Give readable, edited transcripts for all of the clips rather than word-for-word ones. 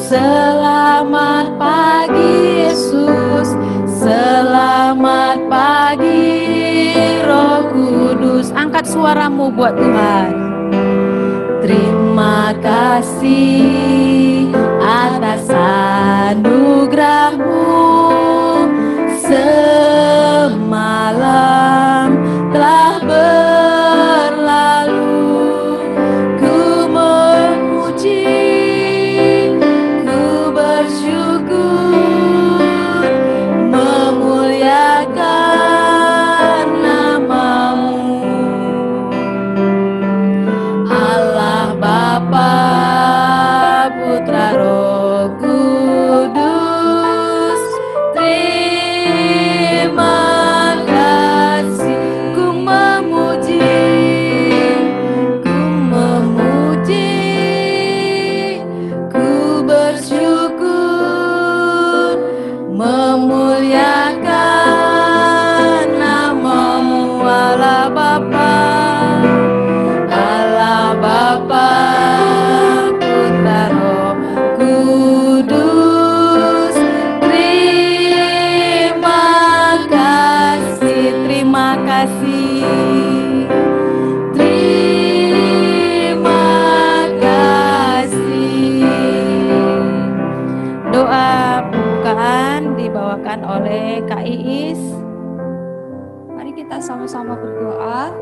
Selamat pagi Yesus, selamat pagi Roh Kudus. Angkat suaramu buat Tuhan. Terima kasih atas anugerah-Mu. Semalam telah berlalu, ku memuji, ku bersyukur, memuliakan nama-Mu. Allah Bapa, Putra, Roh Kudus, terima kasih. Ku memuji, ku bersyukur, memuliakan nama-Mu. Allah Bapa, Allah Bapa, Putra, Roh Kudus, terima kasih, terima kasih, terima kasih. Doa pembukaan dibawakan oleh Kak Iis. Mari kita sama-sama berdoa.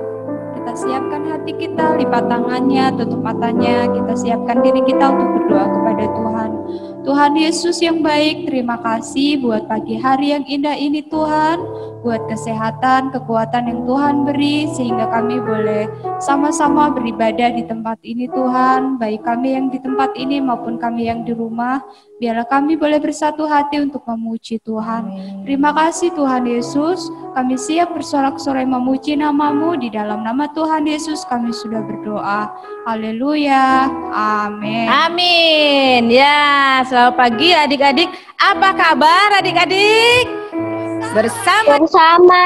Kita siapkan hati kita, lipat tangannya, tutup matanya. Kita siapkan diri kita untuk berdoa kepada Tuhan. Tuhan Yesus yang baik, terima kasih buat pagi hari yang indah ini Tuhan. Buat kesehatan, kekuatan yang Tuhan beri, sehingga kami boleh sama-sama beribadah di tempat ini Tuhan. Baik kami yang di tempat ini maupun kami yang di rumah. Biarlah kami boleh bersatu hati untuk memuji Tuhan. Terima kasih Tuhan Yesus. Kami siap bersorak-sorai memuji nama-Mu. Di dalam nama Tuhan Yesus kami sudah berdoa. Haleluya. Amin. Amin. Ya, selamat pagi adik-adik. Apa kabar adik-adik? Bersama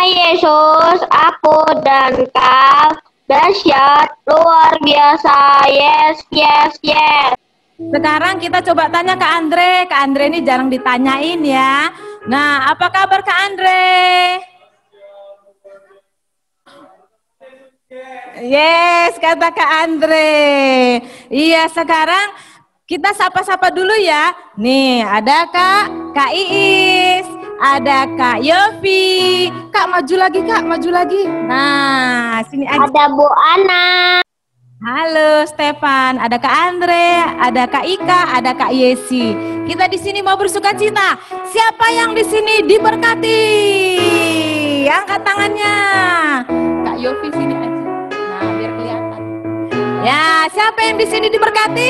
Yesus, aku dan kau dahsyat luar biasa. Yes, yes, yes. Sekarang kita coba tanya Kak Andre. Kak Andre ini jarang ditanyain ya. Nah, apa kabar Kak Andre? Yes, kata Kak Andre. Iya, sekarang kita sapa-sapa dulu ya. Nih, ada Kak Iis, ada Kak Yofi. Kak, maju lagi Kak, maju lagi. Nah, sini aja. Ada Bu Ana. Halo Stefan, ada Kak Andre, ada Kak Ika, ada Kak Yesi. Kita di sini mau bersuka cita. Siapa yang di sini diberkati? Angkat tangannya. Kak Yofi sini aja. Nah, biar kelihatan. Ya, siapa yang di sini diberkati?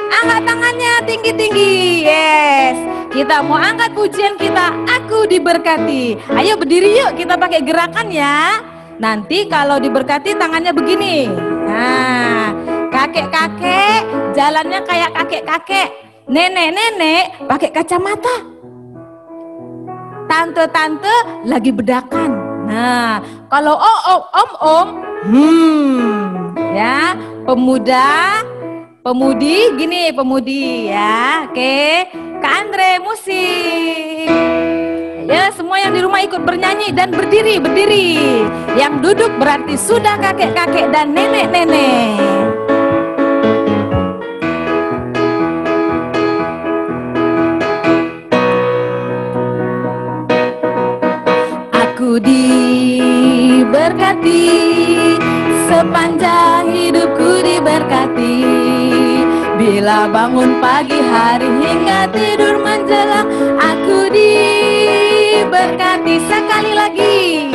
Angkat tangannya tinggi-tinggi. Yes. Kita mau angkat pujian kita. Aku diberkati. Ayo berdiri yuk, kita pakai gerakan ya. Nanti kalau diberkati tangannya begini. Nah, kakek-kakek jalannya kayak kakek-kakek. Nenek-nenek pakai kacamata. Tante-tante lagi bedakan. Nah, kalau om-om, ya, pemuda, pemudi, gini pemudi ya. Oke, Kak Andre musik. Ya, semua yang di rumah ikut bernyanyi dan berdiri. Yang duduk berarti sudah kakek-kakek dan nenek-nenek. Aku diberkati, sepanjang hidupku diberkati. Bila bangun pagi hari hingga tidur menjelang, aku diberkati. Sekali lagi,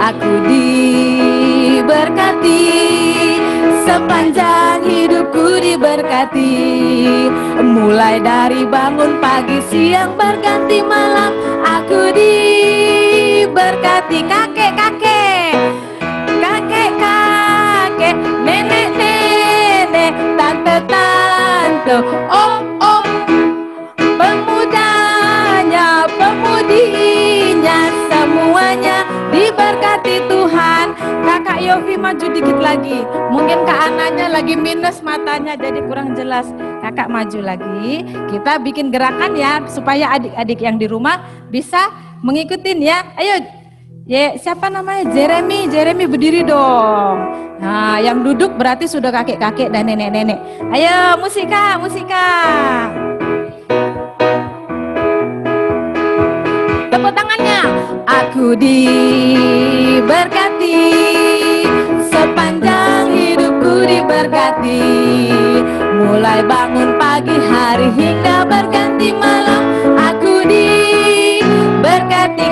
aku diberkati, sepanjang hidupku diberkati. Mulai dari bangun pagi, siang berganti malam, aku diberkati. Kakek-kakek, kakek-kakek, nenek-nenek, tante-tante, om-om, pemudanya, pemudinya, semuanya diberkati Tuhan. Kakak Yofi maju dikit lagi. Mungkin Kak Ananya lagi minus matanya jadi kurang jelas. Kakak maju lagi. Kita bikin gerakan ya supaya adik-adik yang di rumah bisa mengikutin ya. Ayo, siapa namanya? Jeremy berdiri dong. Nah, yang duduk berarti sudah kakek-kakek dan nenek-nenek. Ayo, musika. Tepuk tangannya. Aku diberkati, sepanjang hidupku diberkati. Mulai bangun pagi hari hingga berganti malam, aku diberkati.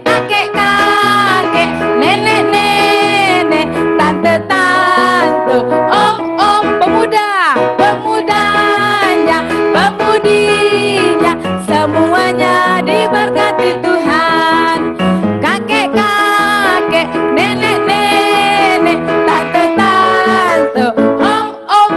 Kakek-kakek, nenek-nenek, tante-tante, om-om, pemudanya, pemudinya, semuanya diberkati Tuhan. Kakek-kakek, nenek-nenek, tante-tante, om-om,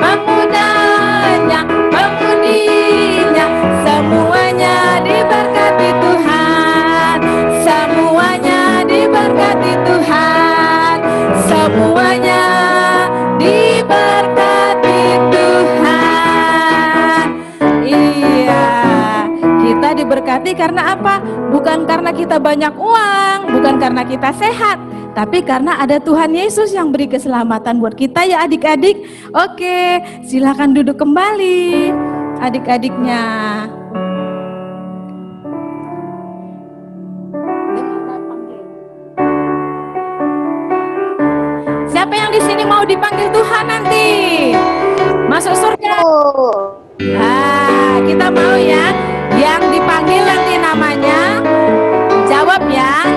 pemudanya, pemudinya, semuanya diberkati Tuhan. Semuanya diberkati Tuhan. Semuanya diberkati Tuhan. Iya, kita diberkati karena apa? Bukan karena kita banyak uang, bukan karena kita sehat, tapi karena ada Tuhan Yesus yang beri keselamatan buat kita ya adik-adik. Oke, silakan duduk kembali adik-adiknya. Siapa yang di sini mau dipanggil Tuhan nanti? Masuk surga. Kita mau ya. Yang dipanggil nanti namanya. Jawab ya.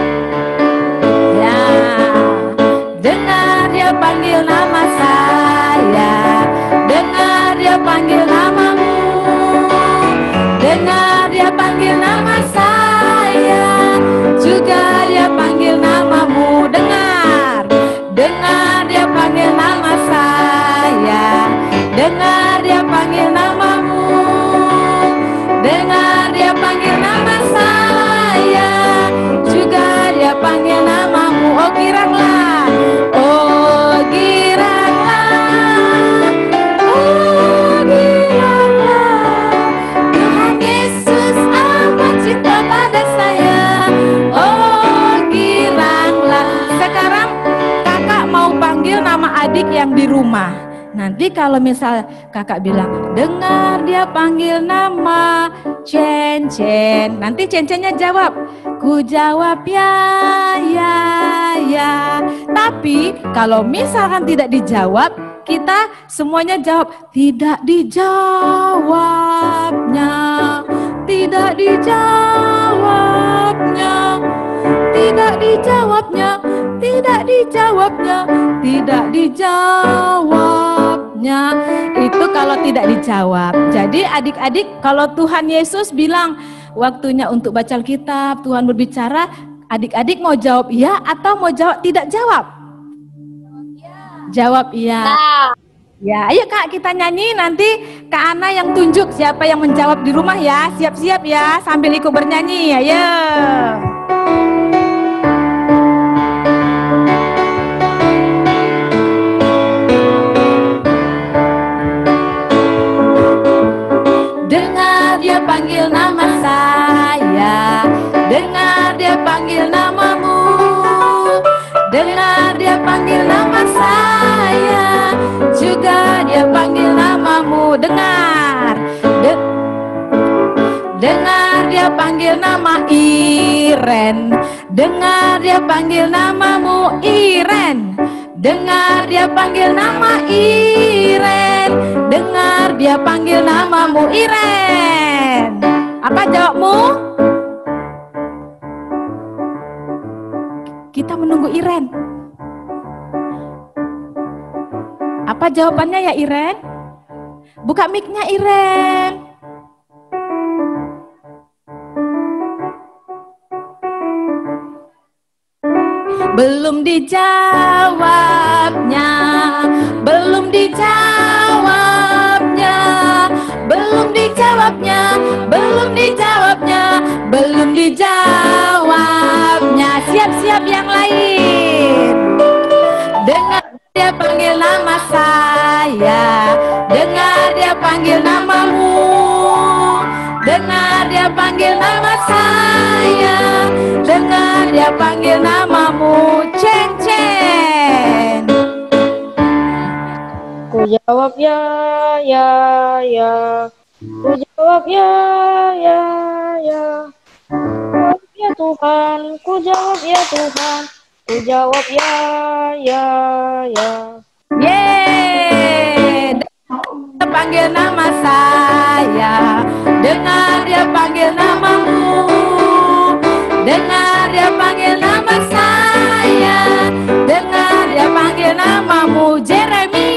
Ya. Dengar dia panggil nama saya. Dengar dia panggil namamu. Dengar dia panggil nama saya. Juga dia panggil namamu. Dengar dia panggil nama saya. Dengar dia panggil namamu. Dengar dia panggil nama saya. Juga dia panggil namamu. Oh giranglah. Oh giranglah. Oh giranglah. Tuhan Yesus amat cinta pada saya. Oh giranglah. Sekarang kakak mau panggil nama adik yang di rumah. Nanti kalau misal kakak bilang, dengar dia panggil nama Cen. Nanti Cen-cennya jawab, ku jawab ya. Tapi kalau misalkan tidak dijawab, kita semuanya jawab, tidak dijawabnya. Tidak dijawabnya. Tidak dijawabnya. Tidak dijawabnya. Tidak dijawabnya. Itu kalau tidak dijawab. Jadi adik-adik, kalau Tuhan Yesus bilang waktunya untuk baca Alkitab, Tuhan berbicara, adik-adik mau jawab iya atau mau jawab tidak jawab? Jawab iya. Ya, ayo Kak, kita nyanyi, nanti Kak Ana yang tunjuk siapa yang menjawab di rumah ya. Siap-siap ya sambil ikut bernyanyi. Ayo. Dengar dia panggil nama saya. Dengar dia panggil namamu. Dengar dia panggil nama saya. Juga dia panggil namamu. Dengar. Dengar dia panggil nama Iren. Dengar dia panggil namamu Iren. Dengar dia panggil nama Iren. Dengar dia panggil namamu Iren. Apa jawabmu? Kita menunggu Iren. Apa jawabannya ya Iren? Buka mic-nya Iren. Belum dijawabnya. Belum dijawabnya. Belum dijawabnya. Belum dijawabnya. Belum dijawabnya. Siap-siap yang lain. Dengar dia panggil nama saya. saya. Dengar dia panggil namamu, Ceng Ceng. Ku jawab ya, ya, ya. Ku jawab ya, ya, ya. Ya Tuhan, ku jawab ya Tuhan. Ku jawab ya, ya, ya. Yeay, dia panggil nama saya. Dengar dia panggil namamu. Dengar dia panggil nama saya. Dengar dia panggil namamu, Jeremy.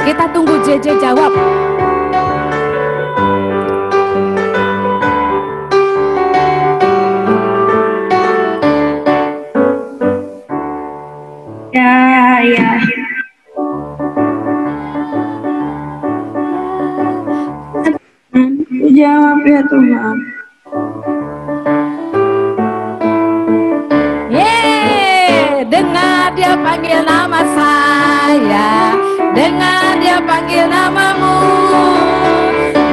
Kita tunggu JJ jawab. Ya, ya. Ku jawab ya Tuhan. Yeay, dengar dia panggil nama saya. Dengar dia panggil namamu.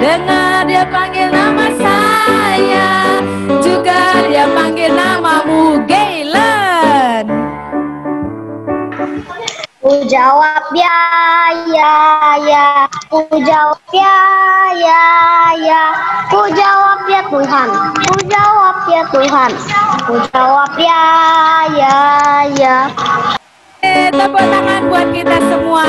Dengar dia panggil nama saya. Juga dia panggil namamu, Gaylen. Ku jawab ya, ya, ya. Ku jawab ya, ya, ya. Ku jawab ya Tuhan. Ku jawab ya Tuhan. Ku jawab ya, ya, ya. Tepuk tangan buat kita semua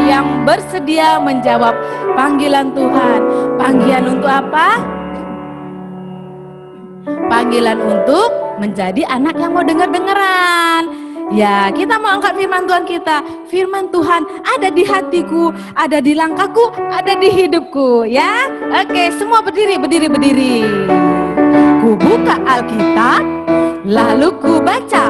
yang bersedia menjawab panggilan Tuhan. Panggilan untuk apa? Panggilan untuk menjadi anak yang mau dengar-dengeran. Ya, kita mau angkat firman Tuhan kita. Firman Tuhan ada di hatiku, ada di langkahku, ada di hidupku. Ya, oke, semua berdiri, berdiri, berdiri. Ku buka Alkitab, lalu ku baca.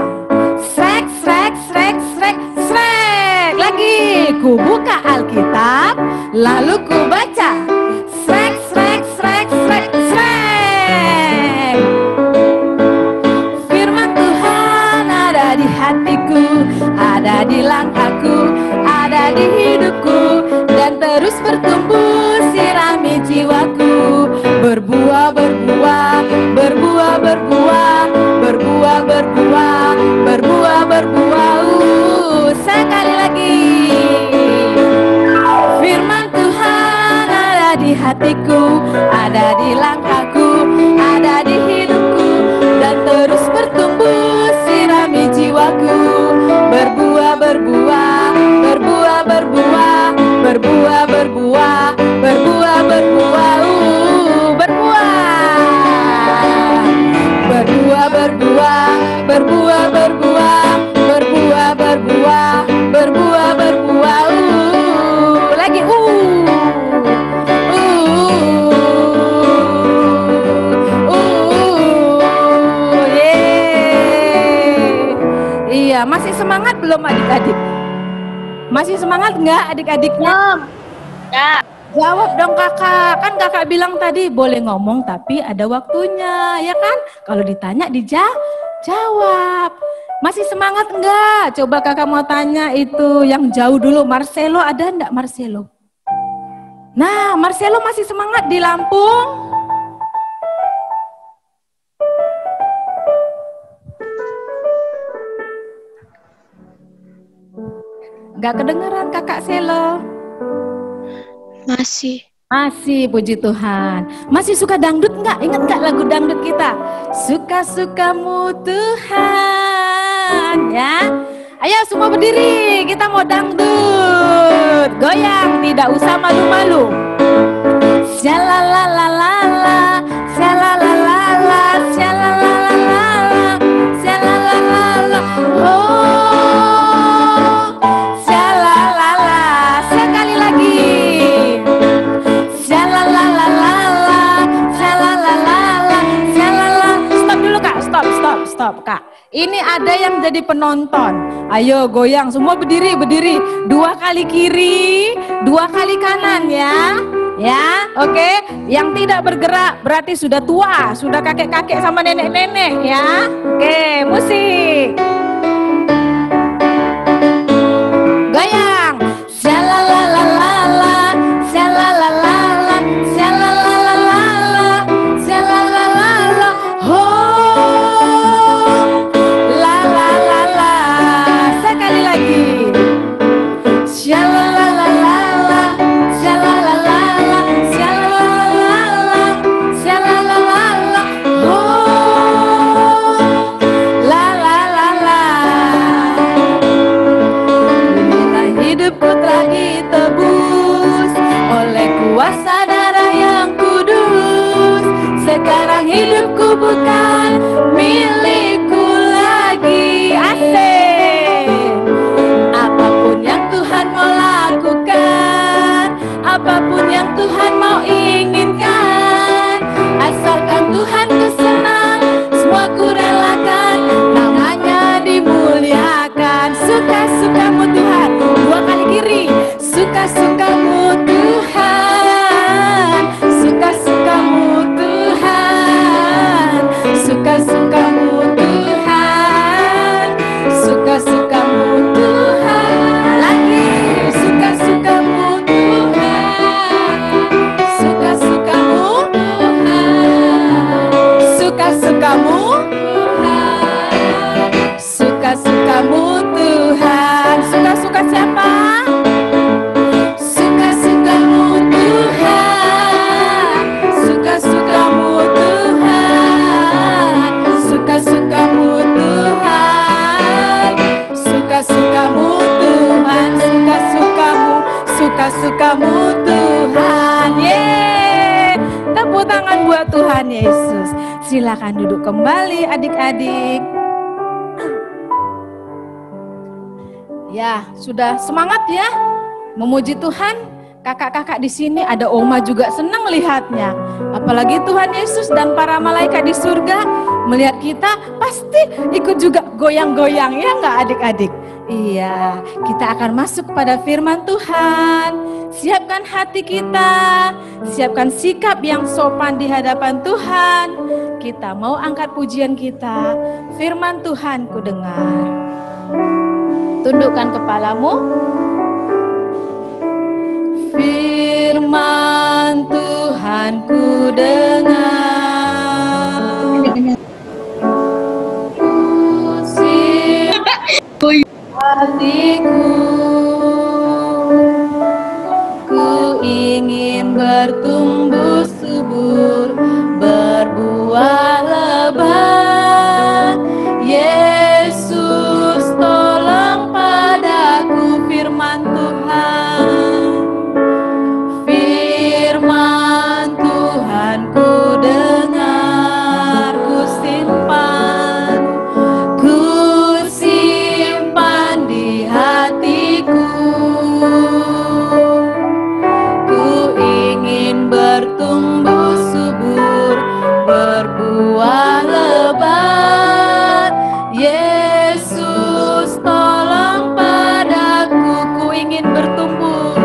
Srek, srek, srek, srek, srek. Lagi, ku buka Alkitab, lalu ku baca. Srek, srek, srek, srek, srek. Firman Tuhan ada di hatiku, ada di langkahku, ada di hidupku, dan terus bertumbuh sirami jiwaku. Berbuah, berbuah, berbuah, berbuah, berbuah, berbuah, berbuah, berbuah. Sekali lagi. Firman Tuhan ada di hatiku, ada di langkahku, ada di hidupku, dan terus bertumbuh sirami jiwaku. Berbuah, berbuah, berbuah, berbuah, berbuah, berbuah, berbuah, berbuah, berbuah. Berbuah, berbuah, berbuah, berbuah, berbuah, berbuah, berbuah, berbuah. Lagi Iya, masih semangat belum adik-adik? Masih semangat nggak adik-adiknya? Ya. Jawab dong kakak, kan kakak bilang tadi boleh ngomong tapi ada waktunya, ya kan? Kalau ditanya dijawab. Masih semangat enggak? Coba kakak mau tanya itu yang jauh dulu, Marcelo ada enggak Marcelo? Nah, Marcelo masih semangat di Lampung? Enggak kedengeran kakak Selo? Masih, puji Tuhan. Masih suka dangdut enggak? Ingat enggak lagu dangdut kita? Suka-sukamu Tuhan, ya. Ayo semua berdiri, kita mau dangdut. Goyang, tidak usah malu-malu. Syalalalala, syalalalala, syalalalala, syalalalala. Oh, syalalala. Sekali lagi. Syalalalala, syalalalala, syalala. Stop dulu Kak, stop Kak. Ini ada yang jadi penonton. Ayo goyang, semua berdiri. 2 kali kiri, 2 kali kanan ya. Ya, oke. Yang tidak bergerak berarti sudah tua, sudah kakek-kakek sama nenek-nenek ya. Oke, musik. Goyang. Syalalalala, syalalalala. Suka-sukamu Tuhan. Suka-suka siapa? Suka-sukamu Tuhan. Suka-sukamu Tuhan. Suka-sukamu Tuhan. Suka-sukamu Tuhan. Suka-sukamu Tuhan. Yeay. Tepuk tangan buat Tuhan Yesus. Silakan duduk kembali adik-adik. Ya, sudah semangat ya memuji Tuhan. Kakak-kakak di sini, ada Oma juga senang lihatnya. Apalagi Tuhan Yesus dan para malaikat di surga melihat kita pasti ikut juga goyang-goyang, ya enggak adik-adik? Iya, kita akan masuk pada firman Tuhan. Siapkan hati kita, siapkan sikap yang sopan di hadapan Tuhan. Kita mau angkat pujian kita. Firman Tuhan ku dengar. Tundukkan kepalamu. Firman Tuhan ku dengar. Hatiku, ku ingin bertumbuh subur, berbuah lebat. Yesus tolong padaku, firman Tuhan. Firman Tuhan ku dengar, ku simpan di hatiku. Ku ingin bertumbuh subur, berbuah lebat. Yesus tolong padaku, ku ingin bertumbuh.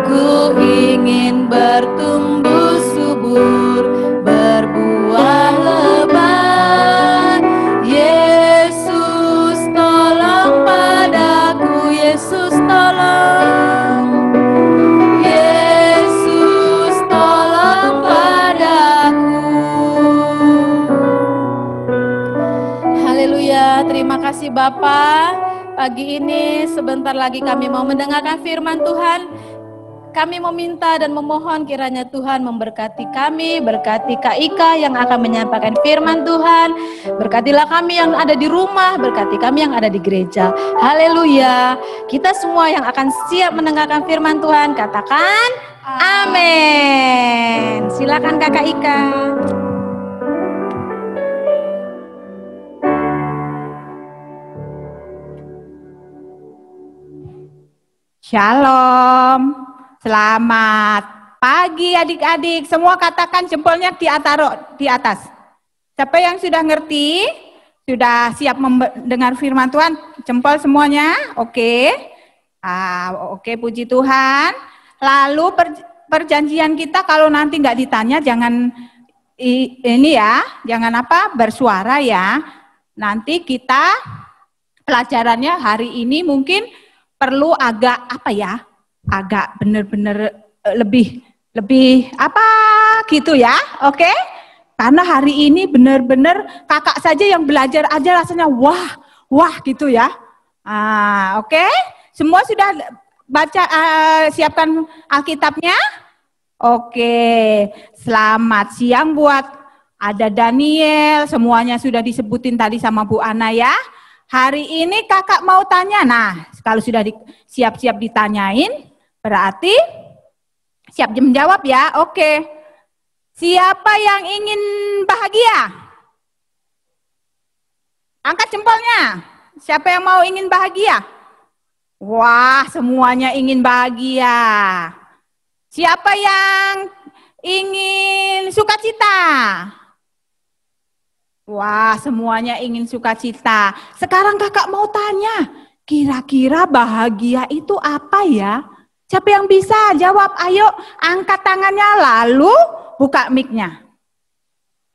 Ku ingin bertumbuh subur, berbuah lebat. Yesus tolong padaku, Yesus tolong. Yesus tolong padaku. Haleluya, terima kasih Bapa. Pagi ini sebentar lagi kami mau mendengarkan firman Tuhan. Kami meminta dan memohon kiranya Tuhan memberkati kami, berkati Kak Ika yang akan menyampaikan firman Tuhan. Berkatilah kami yang ada di rumah, berkati kami yang ada di gereja. Haleluya. Kita semua yang akan siap mendengarkan firman Tuhan, katakan amin. Silakan Kakak Ika. Shalom. Selamat pagi adik-adik. Semua katakan jempolnya taruh di atas. Siapa yang sudah ngerti? Sudah siap mendengar firman Tuhan? Jempol semuanya? Oke. Oke, puji Tuhan. Lalu perjanjian kita kalau nanti nggak ditanya jangan ini ya, jangan bersuara ya. Nanti kita pelajarannya hari ini mungkin perlu agak agak bener-bener lebih gitu ya, oke? Karena hari ini bener-bener kakak saja yang belajar aja rasanya wah gitu ya. Oke? Semua sudah baca, siapkan Alkitabnya? Oke, selamat siang buat ada Daniel, semuanya sudah disebutin tadi sama Bu Ana ya. Hari ini kakak mau tanya, nah kalau sudah siap-siap ditanyain, berarti siap menjawab ya, oke. Siapa yang ingin bahagia? Angkat jempolnya. Siapa yang mau ingin bahagia? Wah, semuanya ingin bahagia. Siapa yang ingin sukacita? Wah, semuanya ingin sukacita. Sekarang kakak mau tanya, kira-kira bahagia itu apa ya? Siapa yang bisa jawab? Ayo angkat tangannya lalu buka mic-nya.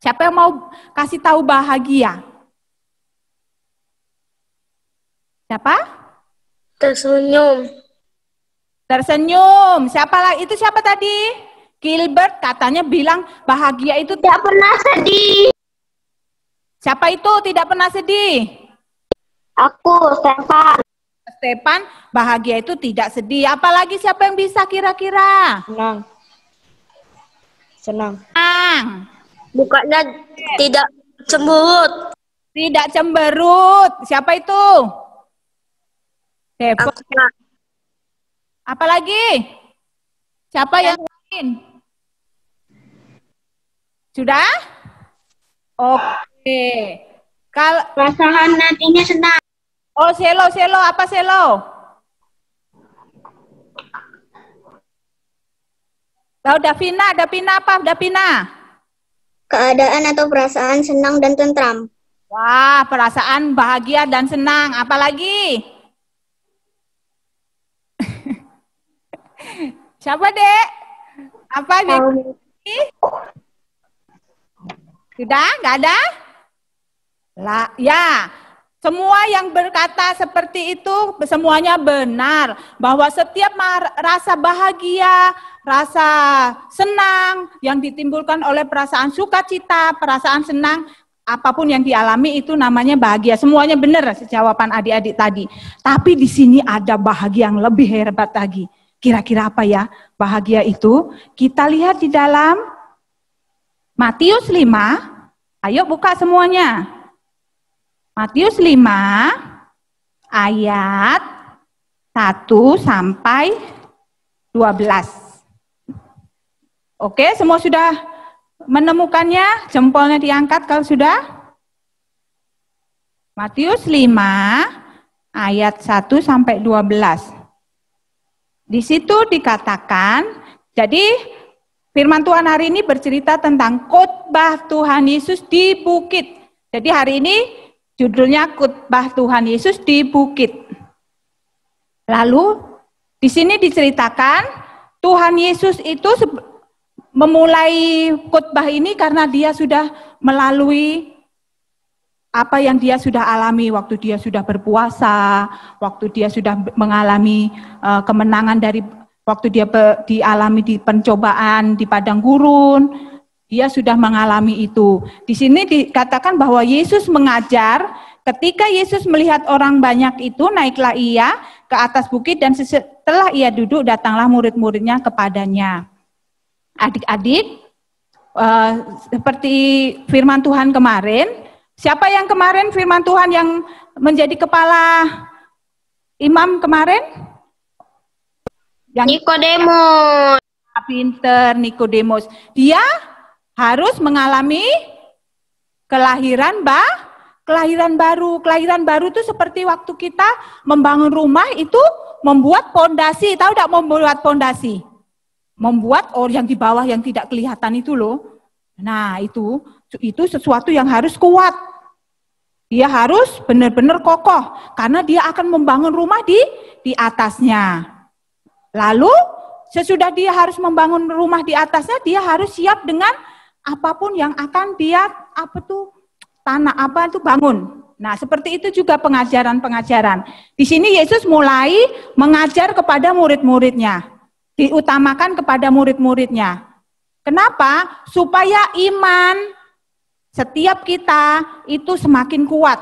Siapa yang mau kasih tahu bahagia? Siapa? Tersenyum. Tersenyum. Siapa lagi? Itu siapa tadi? Gilbert katanya bilang bahagia itu Tidak pernah sedih. Siapa itu tidak pernah sedih? Aku, Stefan. Stefan, bahagia itu tidak sedih. Apalagi siapa yang bisa kira-kira? Senang. Senang. Senang. Bukannya tidak cemberut. Tidak cemberut. Siapa itu? Stefan. Apalagi? Siapa yang lain? Sudah? Oke. Kalau Perasaan nantinya senang. oh, selo, apa selo? Tahu Davina apa Davina? Keadaan atau perasaan senang dan tentram. Wah, perasaan bahagia dan senang. Apalagi? Siapa, Dek? Apa? Sudah? Nggak ada? Lah, ya. Semua yang berkata seperti itu semuanya benar. Bahwa setiap rasa bahagia, rasa senang yang ditimbulkan oleh perasaan sukacita, perasaan senang, apapun yang dialami itu namanya bahagia. Semuanya benar jawaban adik-adik tadi. Tapi di sini ada bahagia yang lebih hebat lagi. Kira-kira apa ya bahagia itu? Kita lihat di dalam Matius 5. Ayo buka semuanya. Matius 5 ayat 1 sampai 12. Oke, semua sudah menemukannya? Jempolnya diangkat kalau sudah. Matius 5 ayat 1 sampai 12. Di situ dikatakan, jadi firman Tuhan hari ini bercerita tentang khotbah Tuhan Yesus di bukit. Jadi hari ini judulnya khotbah Tuhan Yesus di bukit. Lalu di sini diceritakan Tuhan Yesus itu memulai khotbah ini karena dia sudah melalui apa yang dia sudah alami waktu dia sudah berpuasa, waktu dia sudah mengalami kemenangan dari waktu dia dialami di pencobaan di padang gurun, dia sudah mengalami itu. Di sini dikatakan bahwa Yesus mengajar, ketika Yesus melihat orang banyak itu, naiklah ia ke atas bukit dan setelah ia duduk, datanglah murid-muridnya kepadanya. Adik-adik, seperti firman Tuhan kemarin, siapa yang kemarin firman Tuhan yang menjadi kepala imam kemarin? Yang Nikodemus. Pinter, Nikodemus. Dia harus mengalami kelahiran baru. Kelahiran baru itu seperti waktu kita membangun rumah itu membuat pondasi. Tahu tidak membuat pondasi? Membuat yang di bawah yang tidak kelihatan itu loh. Nah, itu sesuatu yang harus kuat. Dia harus benar-benar kokoh karena dia akan membangun rumah di atasnya. Lalu sesudah dia harus membangun rumah di atasnya, dia harus siap dengan apapun yang akan dia bangun. Nah, seperti itu juga pengajaran-pengajaran. Di sini Yesus mulai mengajar kepada murid-muridnya. Diutamakan kepada murid-muridnya. Kenapa? Supaya iman setiap kita itu semakin kuat.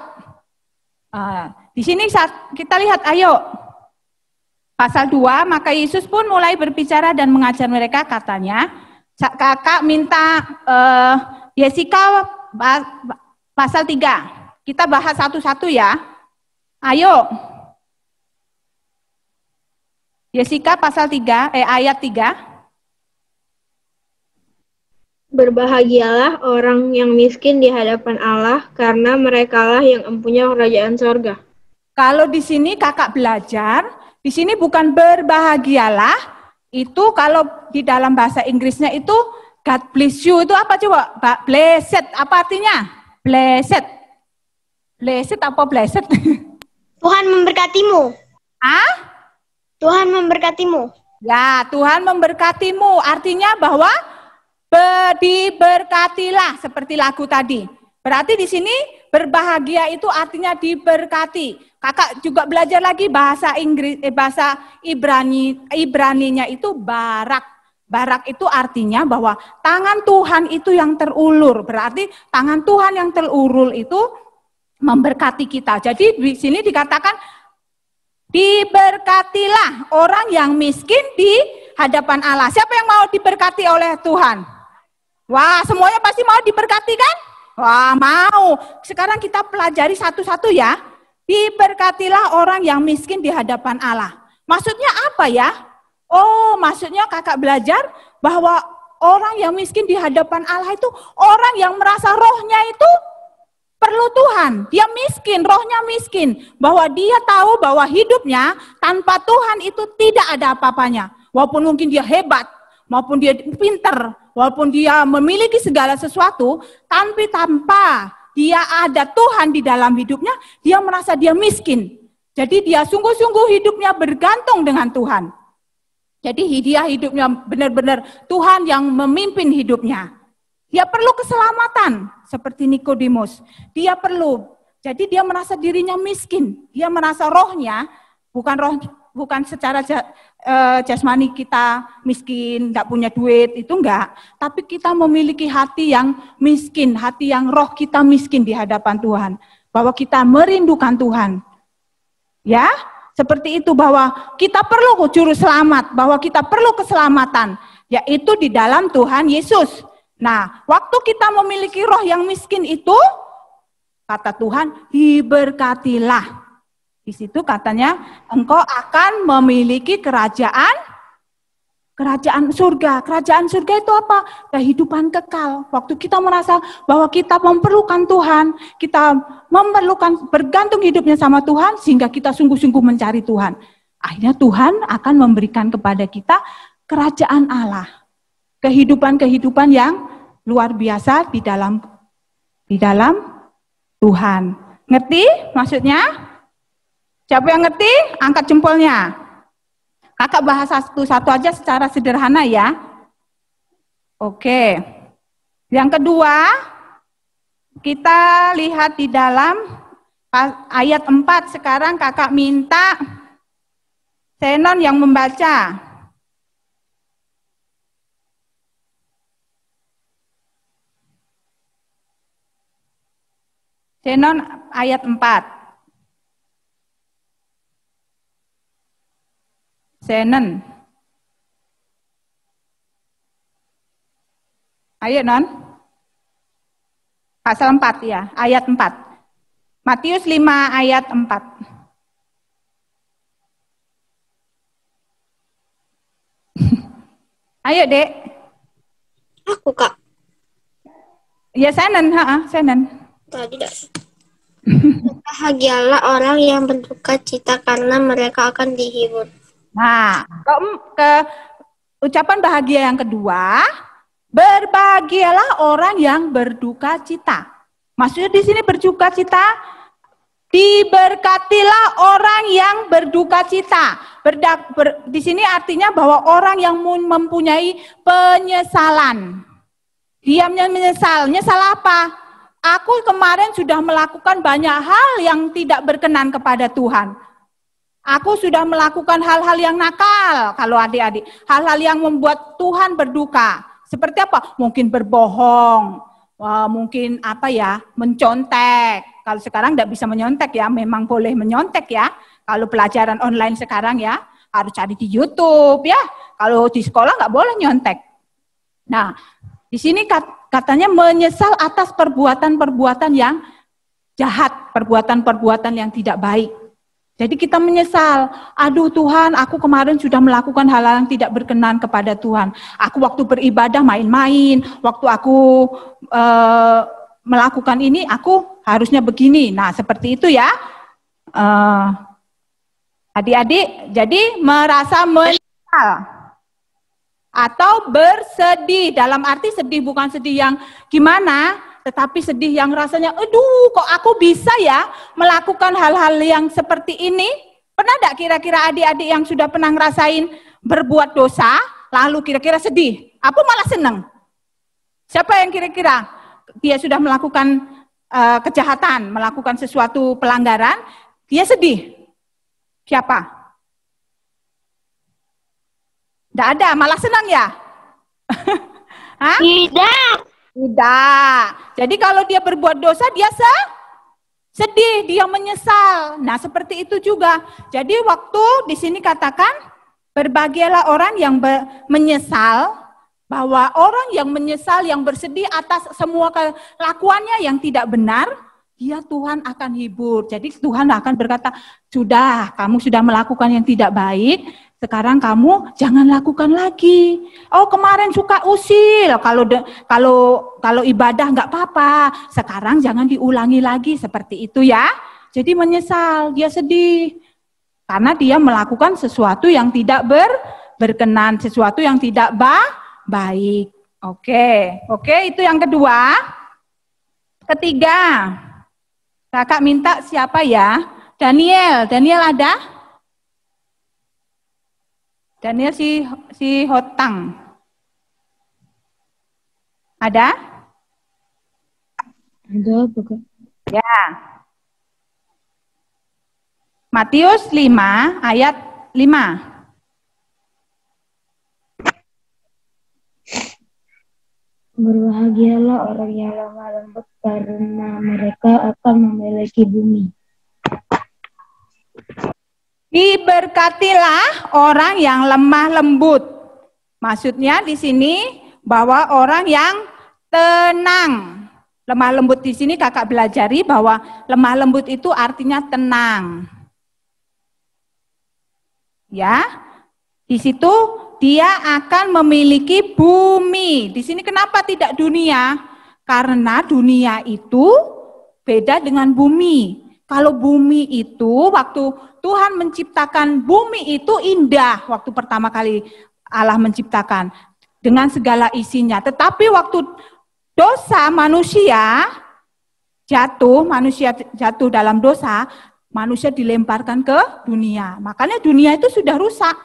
Di sini saat kita lihat, ayo. Pasal 2, maka Yesus pun mulai berbicara dan mengajar mereka, katanya, kakak minta Jessica pasal 3. Kita bahas satu-satu ya. Ayo. Jessica pasal 3, ayat 3. Berbahagialah orang yang miskin di hadapan Allah, karena merekalah yang empunya kerajaan sorga. Kalau di sini kakak belajar, di sini bukan berbahagialah, itu kalau di dalam bahasa Inggrisnya itu God bless you, itu apa coba? Blessed, apa artinya? Blessed. Blessed apa blessed? Tuhan memberkatimu. Tuhan memberkatimu. Ya, Tuhan memberkatimu, artinya bahwa diberkatilah seperti lagu tadi. Berarti di sini berbahagia itu artinya diberkati. Kakak juga belajar lagi bahasa Inggris, bahasa Ibraninya itu barak. Barak itu artinya bahwa tangan Tuhan itu yang terulur. Berarti tangan Tuhan yang terulur itu memberkati kita. Jadi di sini dikatakan diberkatilah orang yang miskin di hadapan Allah. Siapa yang mau diberkati oleh Tuhan? Wah, semuanya pasti mau diberkati kan? Wah, mau. Sekarang kita pelajari satu-satu ya. Diberkatilah orang yang miskin di hadapan Allah. Maksudnya apa ya? Oh, maksudnya kakak belajar bahwa orang yang miskin di hadapan Allah itu orang yang merasa rohnya itu perlu Tuhan. Dia miskin, rohnya miskin. Bahwa dia tahu bahwa hidupnya tanpa Tuhan itu tidak ada apa-apanya. Walaupun mungkin dia hebat, maupun dia pinter, walaupun dia memiliki segala sesuatu, tapi tanpa dia ada Tuhan di dalam hidupnya, dia merasa dia miskin. Jadi dia sungguh-sungguh hidupnya bergantung dengan Tuhan. Jadi dia hidupnya benar-benar Tuhan yang memimpin hidupnya. Dia perlu keselamatan seperti Nikodemus. Dia perlu. Jadi dia merasa dirinya miskin. Dia merasa rohnya bukan secara jasmani kita miskin, tidak punya duit, itu enggak. Tapi kita memiliki hati yang miskin, hati yang roh kita miskin di hadapan Tuhan. Bahwa kita merindukan Tuhan. Ya, seperti itu bahwa kita perlu juru selamat, bahwa kita perlu keselamatan, yaitu di dalam Tuhan Yesus. Nah, waktu kita memiliki roh yang miskin itu, kata Tuhan, diberkatilah. Di situ katanya, engkau akan memiliki kerajaan surga. Kerajaan surga itu apa? Kehidupan kekal. Waktu kita merasa bahwa kita memerlukan Tuhan, kita memerlukan bergantung hidupnya sama Tuhan, sehingga kita sungguh-sungguh mencari Tuhan. Akhirnya Tuhan akan memberikan kepada kita kerajaan Allah. Kehidupan-kehidupan yang luar biasa di dalam Tuhan. Ngerti maksudnya? Siapa yang ngerti? Angkat jempolnya. Kakak bahas satu-satu aja secara sederhana ya. Oke. Yang kedua, kita lihat di dalam ayat 4. Sekarang kakak minta Senon yang membaca. Senon ayat 4. Senon. Ayo Non. Pasal 4 ya, ayat 4. Matius 5 ayat 4. Ayo Dek. Aku Kak. Ya Senon, Senon. Tadi dah. Bahagialah orang yang berduka cita karena mereka akan dihibur. Nah, ke ucapan bahagia yang kedua, berbahagialah orang yang berduka cita. Maksudnya di sini berduka cita, diberkatilah orang yang berduka cita. Di sini artinya bahwa orang yang mempunyai penyesalan. Dia menyesal. Nyesal apa? Aku kemarin sudah melakukan banyak hal yang tidak berkenan kepada Tuhan. Aku sudah melakukan hal-hal yang nakal, kalau adik-adik. Hal-hal yang membuat Tuhan berduka. Seperti apa? Mungkin berbohong, mungkin mencontek. Kalau sekarang tidak bisa menyontek ya, memang boleh menyontek ya. Kalau pelajaran online sekarang ya, harus cari di YouTube ya. Kalau di sekolah nggak boleh nyontek. Nah, di sini katanya menyesal atas perbuatan-perbuatan yang jahat, perbuatan-perbuatan yang tidak baik. Jadi kita menyesal, aduh Tuhan, aku kemarin sudah melakukan hal-hal yang tidak berkenan kepada Tuhan. Aku waktu beribadah main-main, waktu aku melakukan ini, aku harusnya begini. Nah seperti itu ya, adik-adik, jadi merasa menyesal. Atau bersedih, dalam arti sedih bukan sedih yang gimana, tetapi sedih yang rasanya, aduh kok aku bisa ya melakukan hal-hal yang seperti ini. Pernah enggak kira-kira adik-adik yang sudah pernah ngerasain berbuat dosa, lalu kira-kira sedih? Apa malah senang? Siapa yang kira-kira dia sudah melakukan kejahatan, melakukan sesuatu pelanggaran, dia sedih? Siapa? Enggak ada, malah senang ya? Hah? Tidak. Tidak. Jadi kalau dia berbuat dosa, dia sedih, dia menyesal. Nah, seperti itu juga. Jadi waktu di sini katakan, berbahagialah orang yang menyesal, bahwa orang yang menyesal, yang bersedih atas semua kelakuannya yang tidak benar, dia Tuhan akan hibur. Jadi Tuhan akan berkata, sudah, kamu sudah melakukan yang tidak baik, sekarang kamu jangan lakukan lagi. Oh, kemarin suka usil, kalau ibadah nggak apa-apa, sekarang jangan diulangi lagi, seperti itu ya. Jadi menyesal, dia sedih, karena dia melakukan sesuatu yang tidak berkenan, sesuatu yang tidak baik. Oke, itu yang kedua. Ketiga, kakak minta siapa ya? Daniel ada? Daniel si Hotang. Ada? Ada, Bapak. Ya. Matius 5 ayat 5. Berbahagialah orang yang lemah lembut karena mereka akan memiliki bumi. Diberkatilah orang yang lemah lembut. Maksudnya di sini bahwa orang yang tenang. Lemah lembut di sini kakak belajari bahwa lemah lembut itu artinya tenang. Ya, di situ dia akan memiliki bumi. Di sini kenapa tidak dunia? Karena dunia itu beda dengan bumi. Kalau bumi itu waktu Tuhan menciptakan bumi itu indah waktu pertama kali Allah menciptakan dengan segala isinya. Tetapi waktu dosa manusia jatuh dalam dosa, manusia dilemparkan ke dunia. Makanya dunia itu sudah rusak.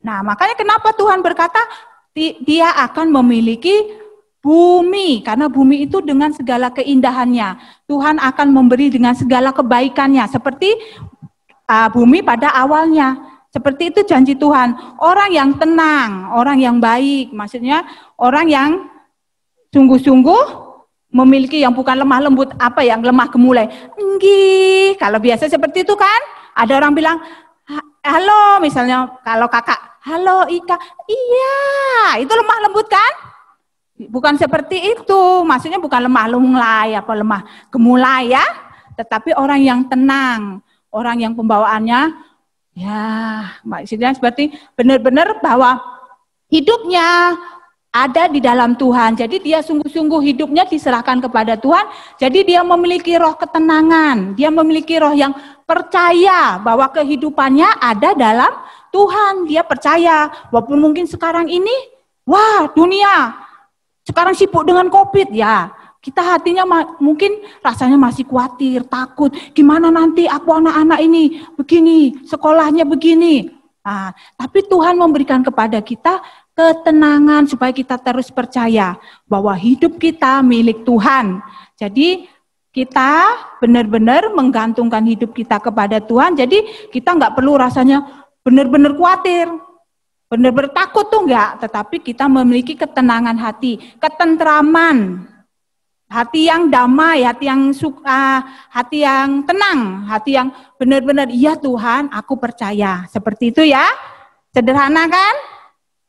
Nah, makanya kenapa Tuhan berkata dia akan memiliki bumi, karena bumi itu dengan segala keindahannya. Tuhan akan memberi dengan segala kebaikannya, seperti bumi pada awalnya. Seperti itu janji Tuhan. Orang yang tenang, orang yang baik, maksudnya orang yang sungguh-sungguh memiliki yang bukan lemah lembut, yang lemah gemulai. Enggih, kalau biasa seperti itu kan, ada orang bilang, halo, misalnya kalau kakak, halo Ika, iya, itu lemah lembut kan? Bukan seperti itu, maksudnya bukan lemah lunglai, lemah gemulai ya, tetapi orang yang tenang, orang yang pembawaannya, ya maksudnya seperti benar-benar bahwa hidupnya ada di dalam Tuhan. Jadi dia sungguh-sungguh hidupnya diserahkan kepada Tuhan. Jadi dia memiliki roh ketenangan. Dia memiliki roh yang percaya bahwa kehidupannya ada dalam Tuhan. Dia percaya walaupun mungkin sekarang ini, wah dunia sekarang sibuk dengan COVID ya. Kita hatinya mungkin rasanya masih khawatir, takut. Gimana nanti aku anak-anak ini begini, sekolahnya begini. Nah, tapi Tuhan memberikan kepada kita ketenangan supaya kita terus percaya bahwa hidup kita milik Tuhan. Jadi kita benar-benar menggantungkan hidup kita kepada Tuhan. Jadi kita nggak perlu rasanya benar-benar khawatir, benar-benar takut tuh enggak. Tetapi kita memiliki ketenangan hati, ketentraman, hati yang damai, hati yang suka, hati yang tenang, hati yang benar-benar iya Tuhan, aku percaya. Seperti itu ya. Sederhana kan?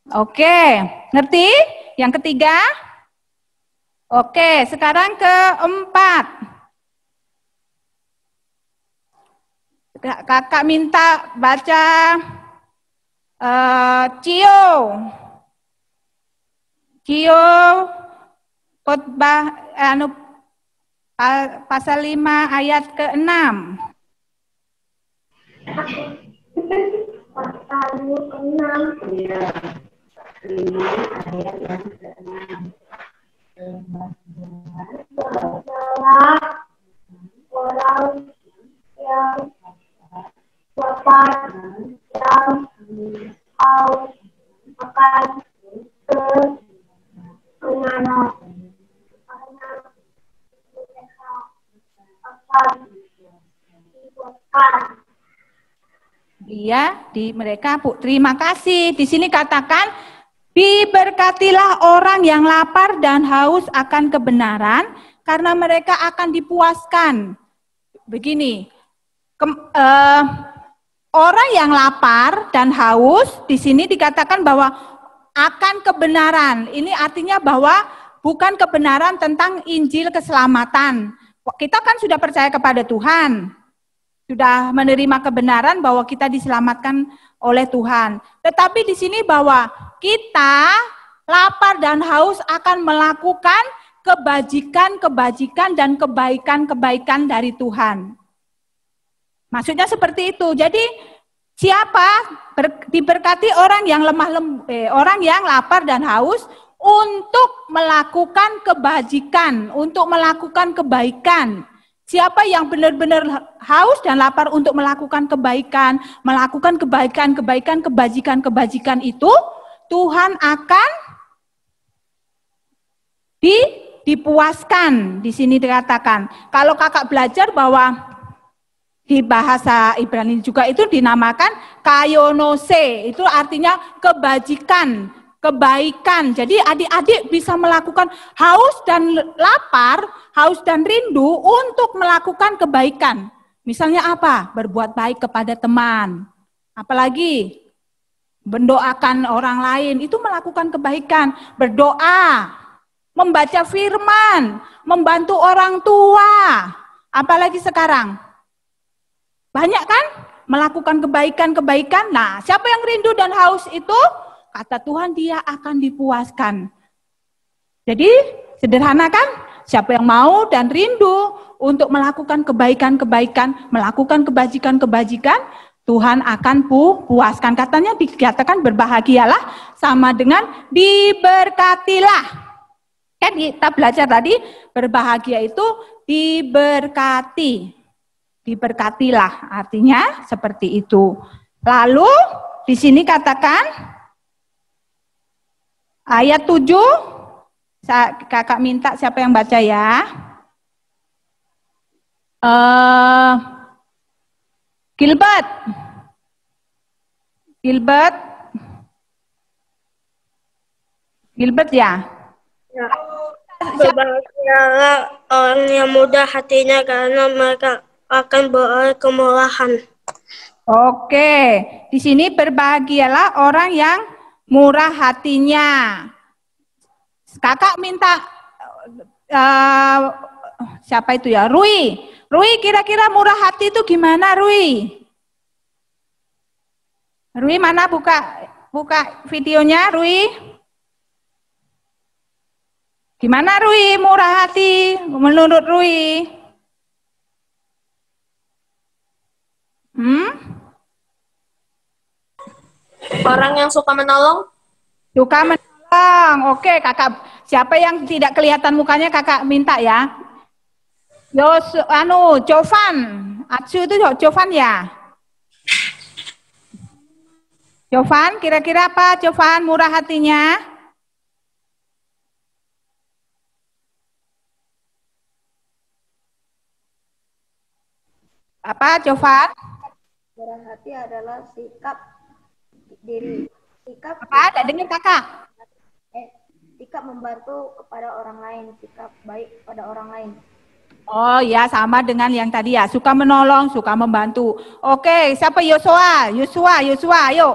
Oke, ngerti? Yang ketiga? Oke, sekarang keempat. Kakak minta baca Cio khotbah pasal 5 ayat ke-6. Pasal 6. Ya. 5 ayat yang ke-6. Orang yang lapar dan haus akan kebenaran akan dibuatkan. Mereka terima kasih. Di sini katakan diberkatilah orang yang lapar dan haus akan kebenaran karena mereka akan dipuaskan. begini, orang yang lapar dan haus di sini dikatakan bahwa akan kebenaran. Ini artinya bahwa bukan kebenaran tentang Injil keselamatan. Kita kan sudah percaya kepada Tuhan, sudah menerima kebenaran bahwa kita diselamatkan oleh Tuhan. Tetapi di sini bahwa kita lapar dan haus akan melakukan kebajikan dan kebaikan dari Tuhan. Maksudnya seperti itu. Jadi siapa diberkati orang yang orang yang lapar dan haus untuk melakukan kebajikan, untuk melakukan kebaikan. Siapa yang benar-benar haus dan lapar untuk melakukan kebaikan, kebajikan itu, Tuhan akan dipuaskan. Di sini dikatakan. Kalau kakak belajar bahwa di bahasa Ibrani juga itu dinamakan kaionose, itu artinya kebajikan, kebaikan. Jadi adik-adik bisa melakukan haus dan lapar, haus dan rindu untuk melakukan kebaikan. Misalnya apa? Berbuat baik kepada teman. Apalagi mendoakan orang lain, itu melakukan kebaikan. Berdoa, membaca firman, membantu orang tua. Apalagi sekarang banyak kan melakukan kebaikan. Nah, siapa yang rindu dan haus itu, kata Tuhan dia akan dipuaskan. Jadi sederhana kan? Siapa yang mau dan rindu untuk melakukan kebaikan, melakukan kebajikan, Tuhan akan puaskan. Katanya dikatakan berbahagialah sama dengan diberkatilah. Kan kita belajar tadi berbahagia itu diberkati. Diberkatilah, artinya seperti itu. Lalu di sini katakan ayat 7, kakak minta siapa yang baca ya? Gilbert ya? Ya. Berbahagialah orang yang mudah hatinya karena mereka akan beroleh kemurahan. Oke, di sini berbahagialah orang yang murah hatinya. Kakak minta siapa itu ya? Rui, kira-kira murah hati itu gimana, Rui? Rui mana buka videonya, Rui? Gimana Rui murah hati menurut Rui? Orang yang suka menolong. Suka menolong. Oke, kakak. Siapa yang tidak kelihatan mukanya kakak minta ya. Jovan. Atsu itu Jovan ya. Jovan, kira-kira apa Jovan murah hatinya? Apa Jovan? Murah hati adalah sikap diri. Sikap apa? Tidak dengar kakak. Sikap membantu kepada orang lain, sikap baik pada orang lain. Oh ya, sama dengan yang tadi ya, suka menolong, suka membantu. Oke, siapa Yosua, ayo,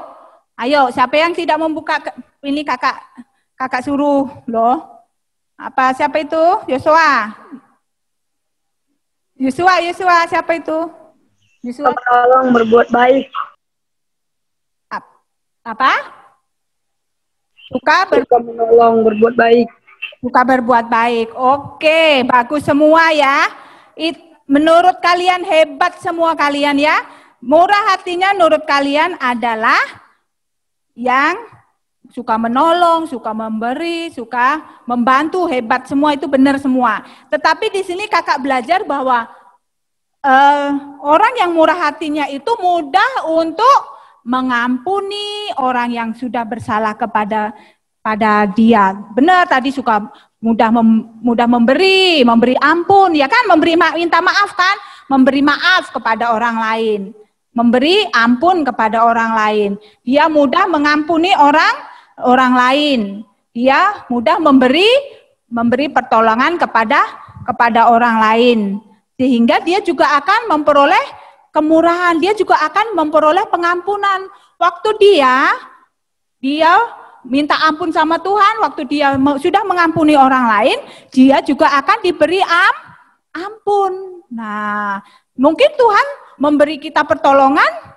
siapa yang tidak membuka ini kakak suruh loh. Apa siapa itu? Yosua, siapa itu? Yosua Menolong, berbuat baik. Apa? Suka menolong, berbuat baik. Suka berbuat baik. Oke, bagus semua ya. Menurut kalian hebat semua kalian ya. Murah hatinya menurut kalian adalah yang suka menolong, suka memberi, suka membantu, hebat semua itu benar semua. Tetapi di sini kakak belajar bahwa orang yang murah hatinya itu mudah untuk mengampuni orang yang sudah bersalah kepada dia. Benar tadi suka mudah memberi ampun, ya kan? Minta maaf kan? Memberi maaf kepada orang lain. Memberi ampun kepada orang lain. Dia mudah mengampuni orang lain. Dia mudah memberi pertolongan kepada orang lain. Sehingga dia juga akan memperoleh kemurahan, dia juga akan memperoleh pengampunan. Waktu dia minta ampun sama Tuhan, waktu dia sudah mengampuni orang lain, dia juga akan diberi ampun. Nah, mungkin Tuhan memberi kita pertolongan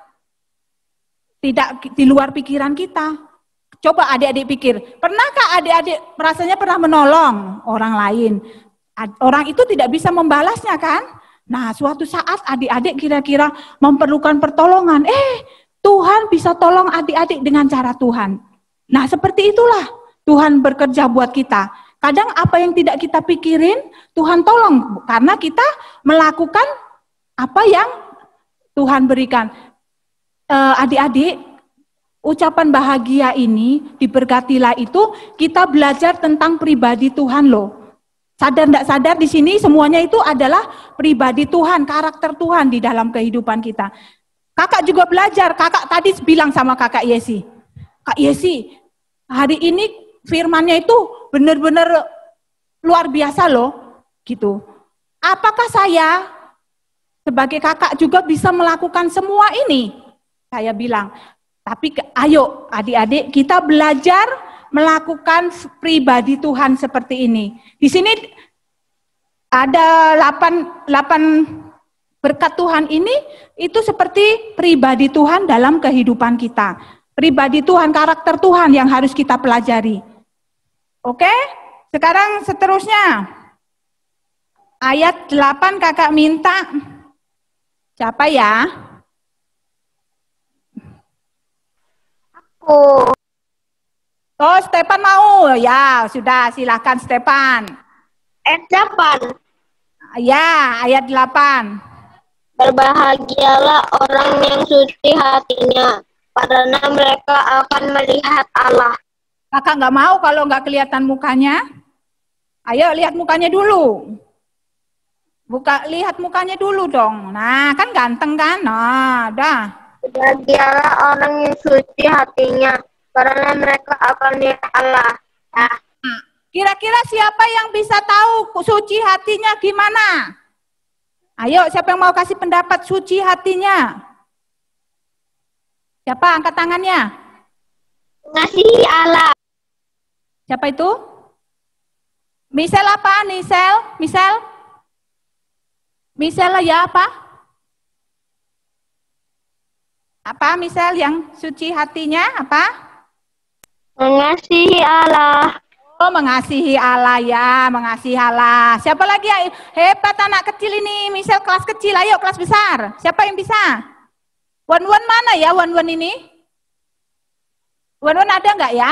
tidak di luar pikiran kita. Coba adik-adik pikir, pernahkah adik-adik rasanya pernah menolong orang lain? Orang itu tidak bisa membalasnya kan? Nah, suatu saat adik-adik kira-kira memerlukan pertolongan. Tuhan bisa tolong adik-adik dengan cara Tuhan. Nah, seperti itulah Tuhan bekerja buat kita. Kadang apa yang tidak kita pikirin, Tuhan tolong. Karena kita melakukan apa yang Tuhan berikan. Adik-adik, ucapan bahagia ini, diberkatilah itu, kita belajar tentang pribadi Tuhan loh. Sadar tidak sadar di sini semuanya itu adalah pribadi Tuhan, karakter Tuhan di dalam kehidupan kita. Kakak juga belajar, kakak tadi bilang sama kakak Yesi. Kak Yesi, hari ini firman-Nya itu benar-benar luar biasa loh, gitu. Apakah saya sebagai kakak juga bisa melakukan semua ini? Saya bilang, tapi ayo adik-adik kita belajar melakukan pribadi Tuhan seperti ini. Di sini ada 8 berkat Tuhan ini, itu seperti pribadi Tuhan dalam kehidupan kita. Pribadi Tuhan, karakter Tuhan yang harus kita pelajari. Oke, sekarang seterusnya. Ayat 8 kakak minta. Siapa ya? Aku. Oh, Stefan mau. Ya, sudah silakan Stefan. Ayat 8. Ya, ayat 8. Berbahagialah orang yang suci hatinya, karena mereka akan melihat Allah. Kakak nggak mau kalau nggak kelihatan mukanya. Ayo lihat mukanya dulu. Lihat mukanya dulu dong. Nah, kan ganteng kan? Nah, dah. Berbahagialah orang yang suci hatinya, karena mereka akan melihat Allah. Nah, kira-kira siapa yang bisa tahu suci hatinya gimana? Ayo, siapa yang mau kasih pendapat suci hatinya? Siapa angkat tangannya? mengasihi Allah. Siapa itu? Misel apa? Misel ya apa? Apa Misel yang suci hatinya apa? Mengasihi Allah. Oh, mengasihi Allah ya, mengasihi Allah. Siapa lagi ya? Hebat anak kecil ini, Misel kelas kecil, ayo kelas besar. Siapa yang bisa? Wan mana ya Wan ini? Wan ada nggak ya?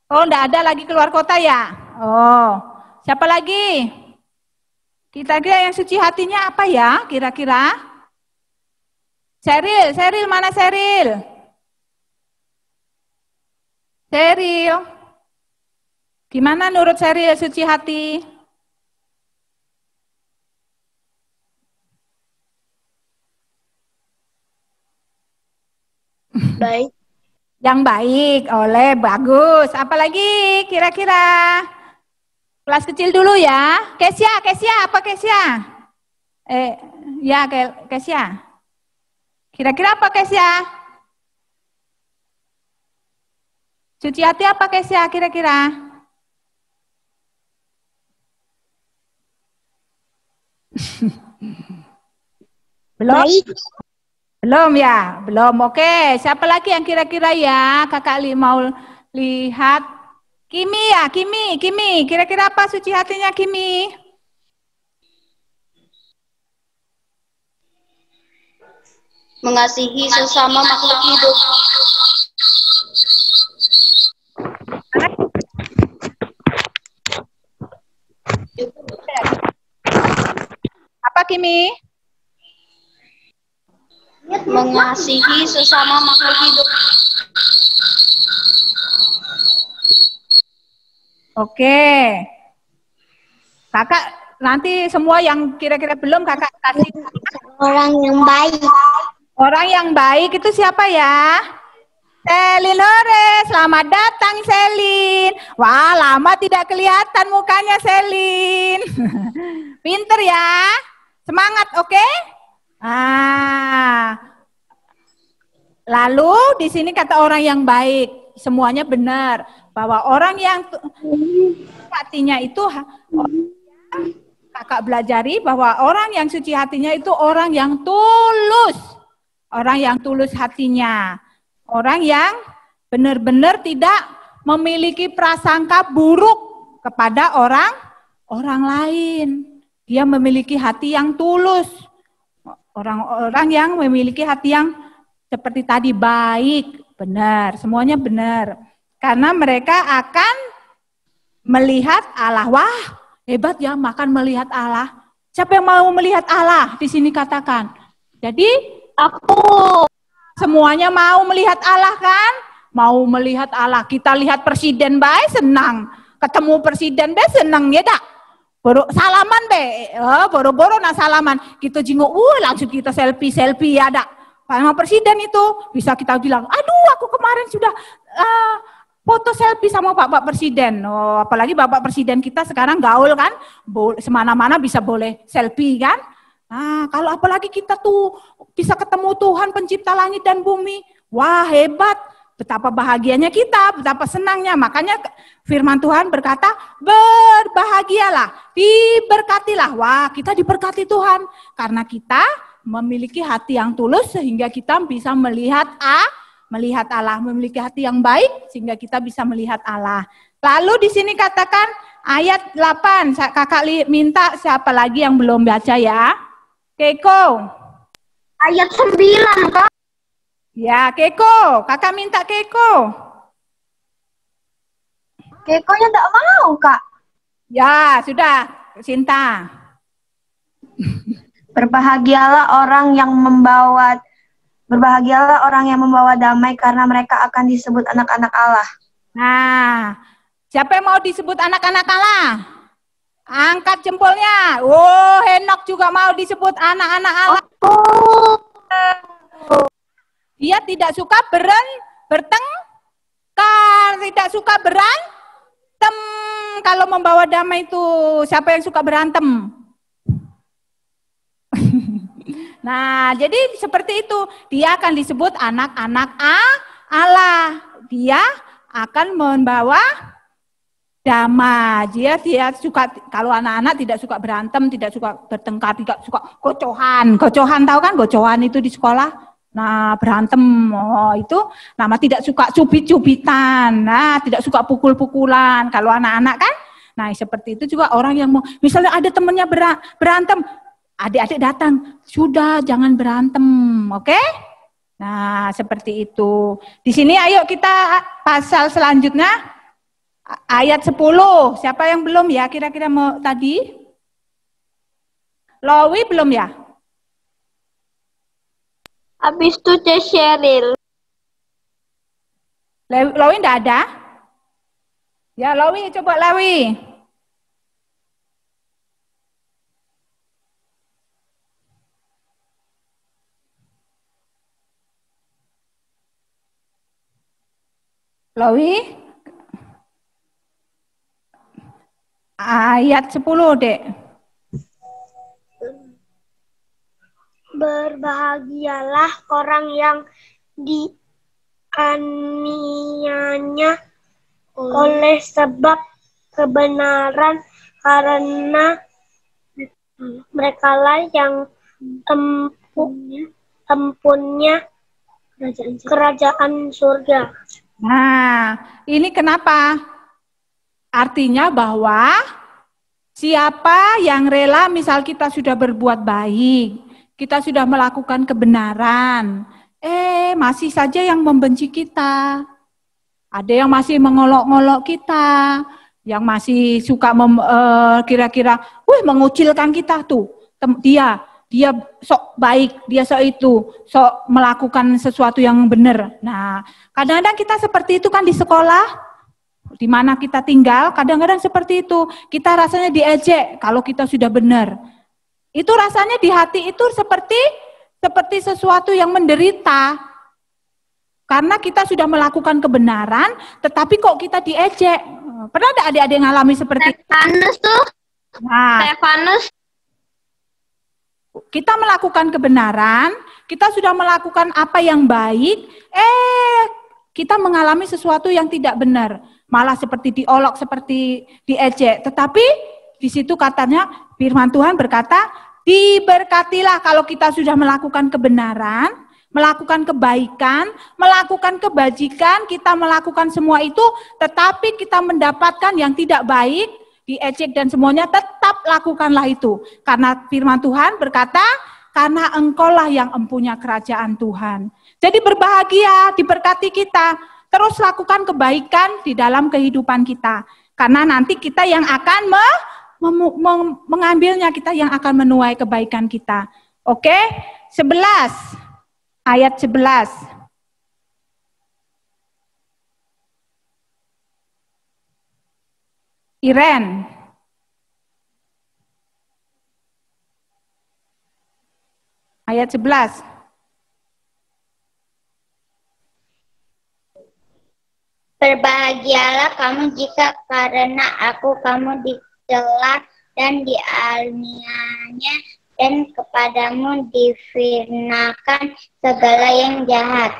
Oh, enggak ada lagi keluar kota ya? Oh, siapa lagi? Kira-kira yang suci hatinya apa ya? Kira-kira? Seril mana Seril? Seril. Gimana menurut Seril suci hati? Baik. Yang baik, oleh bagus. Apalagi kira-kira? Kelas kecil dulu ya. Kesia, apa Kesia? Ya Kesia. Kira-kira apa Kesia? Suci hati apa Kesia kira-kira? Belum? Baik. Belum ya? Belum, oke. Siapa lagi yang kira-kira ya? Kakak mau lihat. Kimi ya, Kimi. Kira-kira apa suci hatinya Kimi? Mengasihi sesama makhluk hidup. Apa Kimi? Mengasihi sesama makhluk hidup. Oke. Kakak nanti semua yang kira-kira belum kakak kasih. Orang yang baik. Orang yang baik itu siapa ya? Selin Hore, selamat datang Selin. Wah, lama tidak kelihatan mukanya Selin. Pinter ya. Semangat, oke? Lalu di sini kata orang yang baik, semuanya benar. Bahwa orang yang hatinya itu, kakak belajari bahwa orang yang suci hatinya itu orang yang tulus. Orang yang tulus hatinya. Orang yang benar-benar tidak memiliki prasangka buruk kepada orang lain. Dia memiliki hati yang tulus. Orang-orang yang memiliki hati yang seperti tadi baik, benar, semuanya benar. Karena mereka akan melihat Allah. Wah, hebat ya makan melihat Allah. Siapa yang mau melihat Allah? Di sini katakan. Jadi Aku. semuanya mau melihat Allah kan? Mau melihat Allah. Kita lihat presiden baik senang. Ketemu presiden baik senang ya dak? Salaman be, boro-boro nak salaman. Kita jingok, langsung kita selfie ya dak? Sama presiden itu bisa kita bilang, aduh aku kemarin sudah foto selfie sama Bapak Presiden. Oh, apalagi Bapak Presiden kita sekarang gaul kan, semana-mana bisa boleh selfie kan. Nah, kalau apalagi kita tuh bisa ketemu Tuhan pencipta langit dan bumi, wah hebat, betapa bahagianya kita, betapa senangnya. Makanya firman Tuhan berkata, berbahagialah, diberkatilah. Wah, kita diberkati Tuhan karena kita memiliki hati yang tulus sehingga kita bisa melihat Allah, memiliki hati yang baik sehingga kita bisa melihat Allah. Lalu di sini katakan ayat 8, kakak minta siapa lagi yang belum baca ya? Keiko. Ayat 9, Kak. Ya, Keiko. Kakak minta Keiko. Kekonya enggak mau, Kak. Ya, sudah. Sinta. Berbahagialah orang yang membawa damai karena mereka akan disebut anak-anak Allah. Nah, siapa yang mau disebut anak-anak Allah? Angkat jempolnya. Oh, Henok juga mau disebut anak-anak Allah. Dia tidak suka bertengkar, tidak suka berantem. Kalau membawa damai itu, siapa yang suka berantem? Nah, jadi seperti itu. Dia akan disebut anak-anak Allah. Dia akan membawa damai. Dia suka, kalau anak-anak tidak suka berantem, tidak suka bertengkar, tidak suka gocohan. Gocohan tahu kan gocohan itu di sekolah? Nah, berantem itu nama tidak suka cubit-cubitan. Nah, tidak suka pukul-pukulan. Kalau anak-anak kan, nah seperti itu juga orang yang mau, misalnya ada temannya berantem, adik-adik datang, sudah jangan berantem, oke? Nah, seperti itu. Di sini ayo kita pasal selanjutnya, ayat 10. Siapa yang belum ya? Kira-kira mau tadi? Lowi belum ya? Habis itu Teh Sheryl. Lowi enggak ada? Ya, Lowi, coba Lowi. Lowi? Ayat 10, Dek. Berbahagialah orang yang dianiayanya oleh sebab kebenaran, karena merekalah yang empunnya kerajaan surga. Nah, ini kenapa? Artinya bahwa siapa yang rela, misal kita sudah berbuat baik, kita sudah melakukan kebenaran, masih saja yang membenci kita. Ada yang masih mengolok-olok kita, yang masih suka kira-kira, mengucilkan kita tuh. Dia sok baik, dia sok itu, sok melakukan sesuatu yang benar. Nah, kadang-kadang kita seperti itu kan di sekolah, di mana kita tinggal, kadang-kadang seperti itu. Kita rasanya diejek kalau kita sudah benar. Itu rasanya di hati itu seperti sesuatu yang menderita. Karena kita sudah melakukan kebenaran, tetapi kok kita diejek. Pernah ada adik-adik yang ngalami seperti itu? Stefanus tuh, Nah, Stefanus Kita melakukan kebenaran, kita sudah melakukan apa yang baik, kita mengalami sesuatu yang tidak benar. Malah seperti diolok, seperti diejek. Tetapi di situ katanya firman Tuhan berkata, diberkatilah kalau kita sudah melakukan kebenaran, melakukan kebaikan, melakukan kebajikan, kita melakukan semua itu, tetapi kita mendapatkan yang tidak baik, diejek dan semuanya, tetap lakukanlah itu. Karena firman Tuhan berkata, karena engkaulah yang empunya kerajaan Tuhan. Jadi berbahagia, diberkati kita, terus lakukan kebaikan di dalam kehidupan kita. Karena nanti kita yang akan mengambilnya, kita yang akan menuai kebaikan kita. Oke, 11, ayat 11. Iren. Ayat 11. Berbahagialah kamu jika karena aku kamu dicela dan dianiaya dan kepadamu difitnahkan segala yang jahat.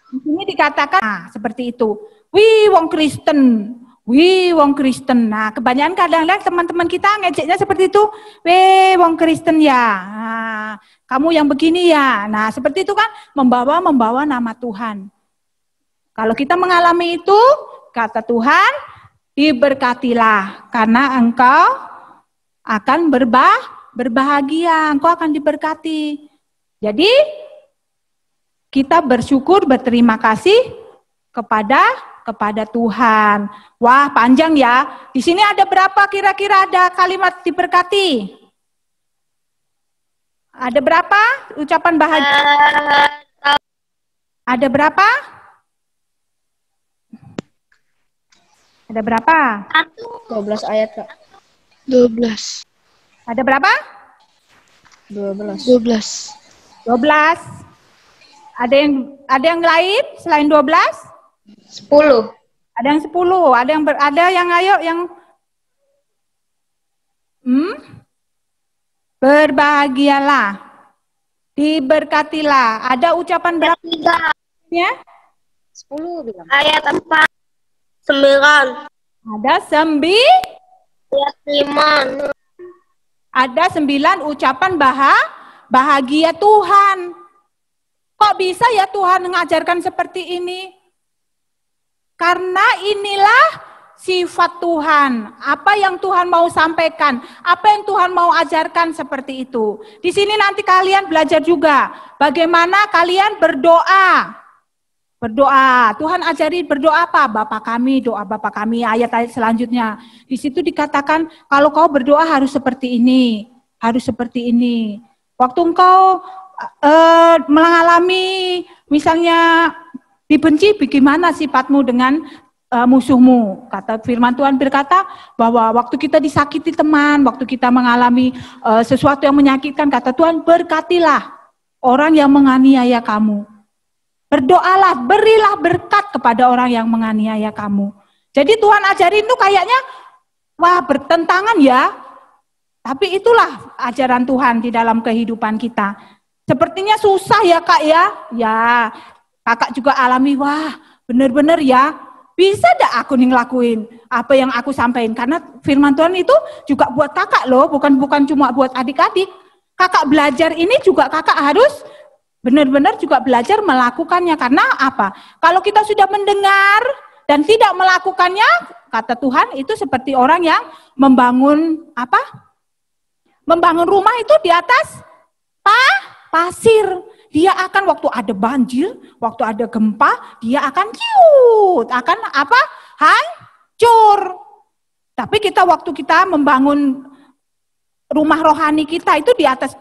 Di sini dikatakan seperti itu. Wih, wong Kristen. Wih, wong Kristen. Nah, kebanyakan kadang-kadang teman-teman kita ngejeknya seperti itu. Wih, wong Kristen ya. Nah, kamu yang begini ya. Nah, seperti itu kan membawa nama Tuhan. Kalau kita mengalami itu, kata Tuhan, diberkatilah karena engkau akan berbahagia, engkau akan diberkati. Jadi, kita bersyukur, berterima kasih kepada Tuhan. Wah, panjang ya. Di sini ada berapa kira-kira ada kalimat diberkati? Ada berapa ucapan bahagia? Ada berapa? Ada berapa? 12 ayat, Kak. 12. Ada berapa? 12. 12. Ada yang lain selain 12? 10. Ada yang 10, ada yang ayo yang berbahagialah, diberkatilah. Ada ucapan berapa? 3. Ya? 10 bilang. Ayat 4. 9. Ada 9. Ayat 5. Ada 9 ucapan bahagia Tuhan. Kok bisa ya Tuhan mengajarkan seperti ini? Karena inilah sifat Tuhan. Apa yang Tuhan mau sampaikan, apa yang Tuhan mau ajarkan seperti itu. Di sini nanti kalian belajar juga bagaimana kalian berdoa. Berdoa. Tuhan ajari berdoa apa? Bapa kami, doa Bapa kami, ayat-ayat selanjutnya. Di situ dikatakan kalau kau berdoa harus seperti ini, harus seperti ini. Waktu engkau mengalami misalnya dibenci, bagaimana sifatmu dengan musuhmu? Kata firman Tuhan berkata bahwa waktu kita disakiti teman, waktu kita mengalami sesuatu yang menyakitkan, kata Tuhan, berkatilah orang yang menganiaya kamu. Berdoalah, berilah berkat kepada orang yang menganiaya kamu. Jadi Tuhan ajarin itu kayaknya, wah bertentangan ya. Tapi itulah ajaran Tuhan di dalam kehidupan kita. Sepertinya susah ya Kak ya. Ya, Kakak juga alami, wah benar-benar ya. Bisa dah aku nih ngelakuin apa yang aku sampaikan. Karena firman Tuhan itu juga buat kakak loh, bukan cuma buat adik-adik. Kakak belajar ini juga kakak harus benar-benar juga belajar melakukannya. Karena apa? Kalau kita sudah mendengar dan tidak melakukannya, kata Tuhan itu seperti orang yang membangun apa? Membangun rumah itu di atas pasir. Dia akan waktu ada banjir, waktu ada gempa, dia akan akan apa? Hancur. Tapi waktu kita membangun rumah rohani kita itu di atas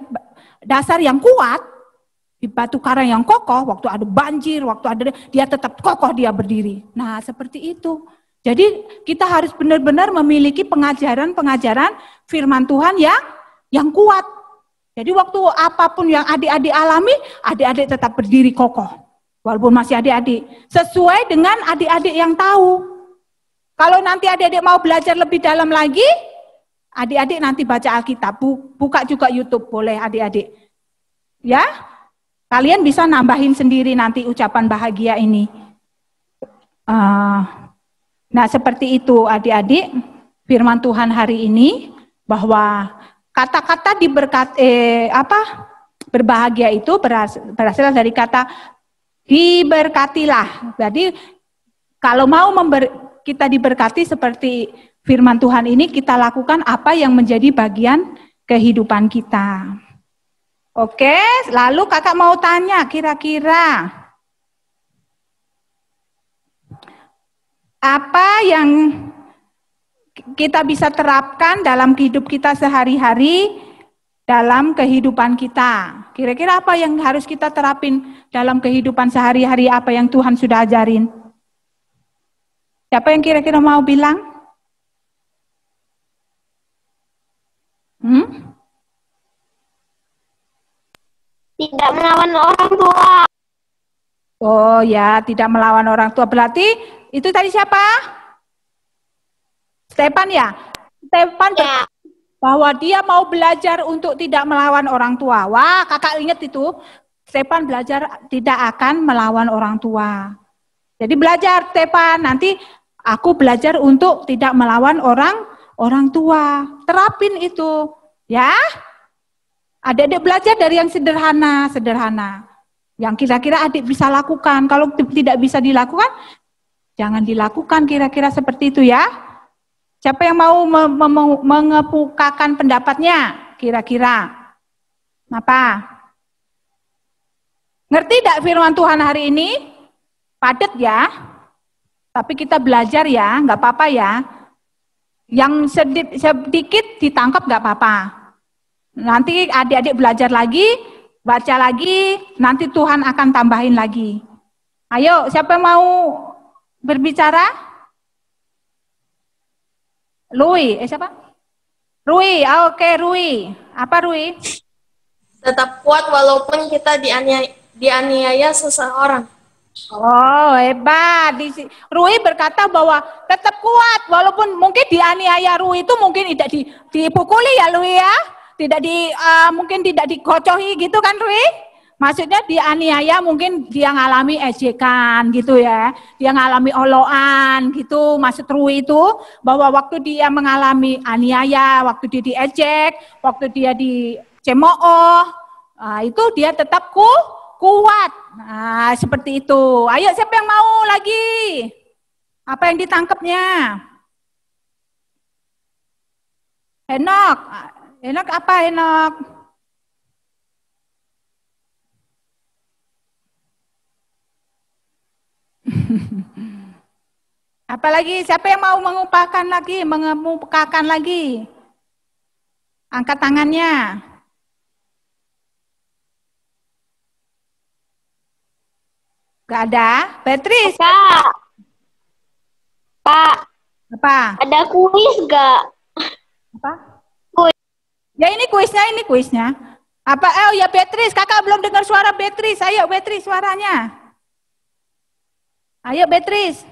dasar yang kuat, di batu karang yang kokoh, waktu ada banjir, waktu ada dia tetap kokoh dia berdiri. Nah, seperti itu. Jadi kita harus benar-benar memiliki pengajaran-pengajaran firman Tuhan yang kuat. Jadi waktu apapun yang adik-adik alami, adik-adik tetap berdiri kokoh. Walaupun masih adik-adik. Sesuai dengan adik-adik yang tahu. Kalau nanti adik-adik mau belajar lebih dalam lagi, Adik-adik nanti baca Alkitab, buka juga YouTube, boleh adik-adik. Ya, kalian bisa nambahin sendiri nanti ucapan bahagia ini. Nah, seperti itu adik-adik, firman Tuhan hari ini, bahwa kata-kata berbahagia itu berasal dari kata diberkatilah. Jadi kalau mau kita diberkati seperti firman Tuhan ini, kita lakukan apa yang menjadi bagian kehidupan kita. Oke, lalu kakak mau tanya, kira-kira apa yang kita bisa terapkan dalam hidup kita sehari-hari, dalam kehidupan kita? Kira-kira apa yang harus kita terapin dalam kehidupan sehari-hari, apa yang Tuhan sudah ajarin? Siapa yang kira-kira mau bilang? Tidak melawan orang tua. Oh ya, tidak melawan orang tua. Berarti itu tadi siapa? Stefan ya? Stefan Ya. bahwa dia mau belajar untuk tidak melawan orang tua. Wah, kakak ingat itu. Stefan belajar tidak akan melawan orang tua. Jadi belajar Stefan, nanti aku belajar untuk tidak melawan orang tua. Terapin itu, ya. Adik-adik belajar dari yang sederhana. Yang kira-kira adik bisa lakukan. Kalau tidak bisa dilakukan, jangan dilakukan, kira-kira seperti itu ya. Siapa yang mau mengemukakan pendapatnya, kira-kira? Apa? Ngerti tidak firman Tuhan hari ini? Padat ya. Tapi kita belajar ya, nggak apa-apa ya. Yang sedikit ditangkap nggak apa-apa. Nanti adik-adik belajar lagi, baca lagi, nanti Tuhan akan tambahin lagi. Ayo, siapa yang mau berbicara? Rui, siapa? Rui, oke Rui. Apa Rui? Tetap kuat walaupun kita dianiaya seseorang. Oh, hebat. Rui berkata bahwa tetap kuat walaupun mungkin dianiaya. Rui itu mungkin tidak dipukuli ya Rui ya. Mungkin tidak digocohi gitu kan Rui? Maksudnya dianiaya, mungkin dia ngalami ejekan gitu ya. Dia ngalami oloan gitu. Maksud Rui itu bahwa waktu dia mengalami aniaya, waktu dia diejek, waktu dia dicemooh, itu dia tetap kuat. Nah, seperti itu. Ayo siapa yang mau lagi? Apa yang ditangkapnya? Henok. Henok apa Henok? Apalagi siapa yang mau mengemukakan lagi? Angkat tangannya. Gak ada? Beatrice? Kak, Apa? ada kuis gak? Apa? Ya ini kuisnya. Apa? Oh ya Beatrice, kakak belum dengar suara Beatrice. Ayo Beatrice suaranya. Ayo Beatrice.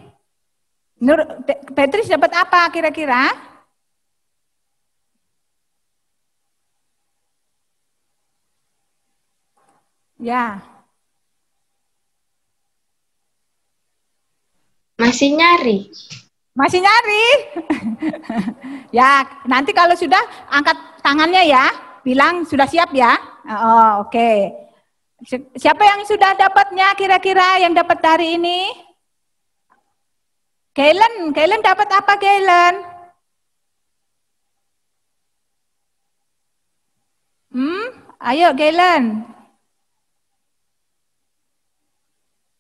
Beatrice dapat apa kira-kira? Ya. Masih nyari. Masih nyari? Ya, nanti kalau sudah angkat tangannya ya, bilang sudah siap ya. Oh, oke. Siapa yang sudah dapatnya kira-kira yang dapat hari ini? Kaylen dapat apa Kaylen? Ayo Kaylen.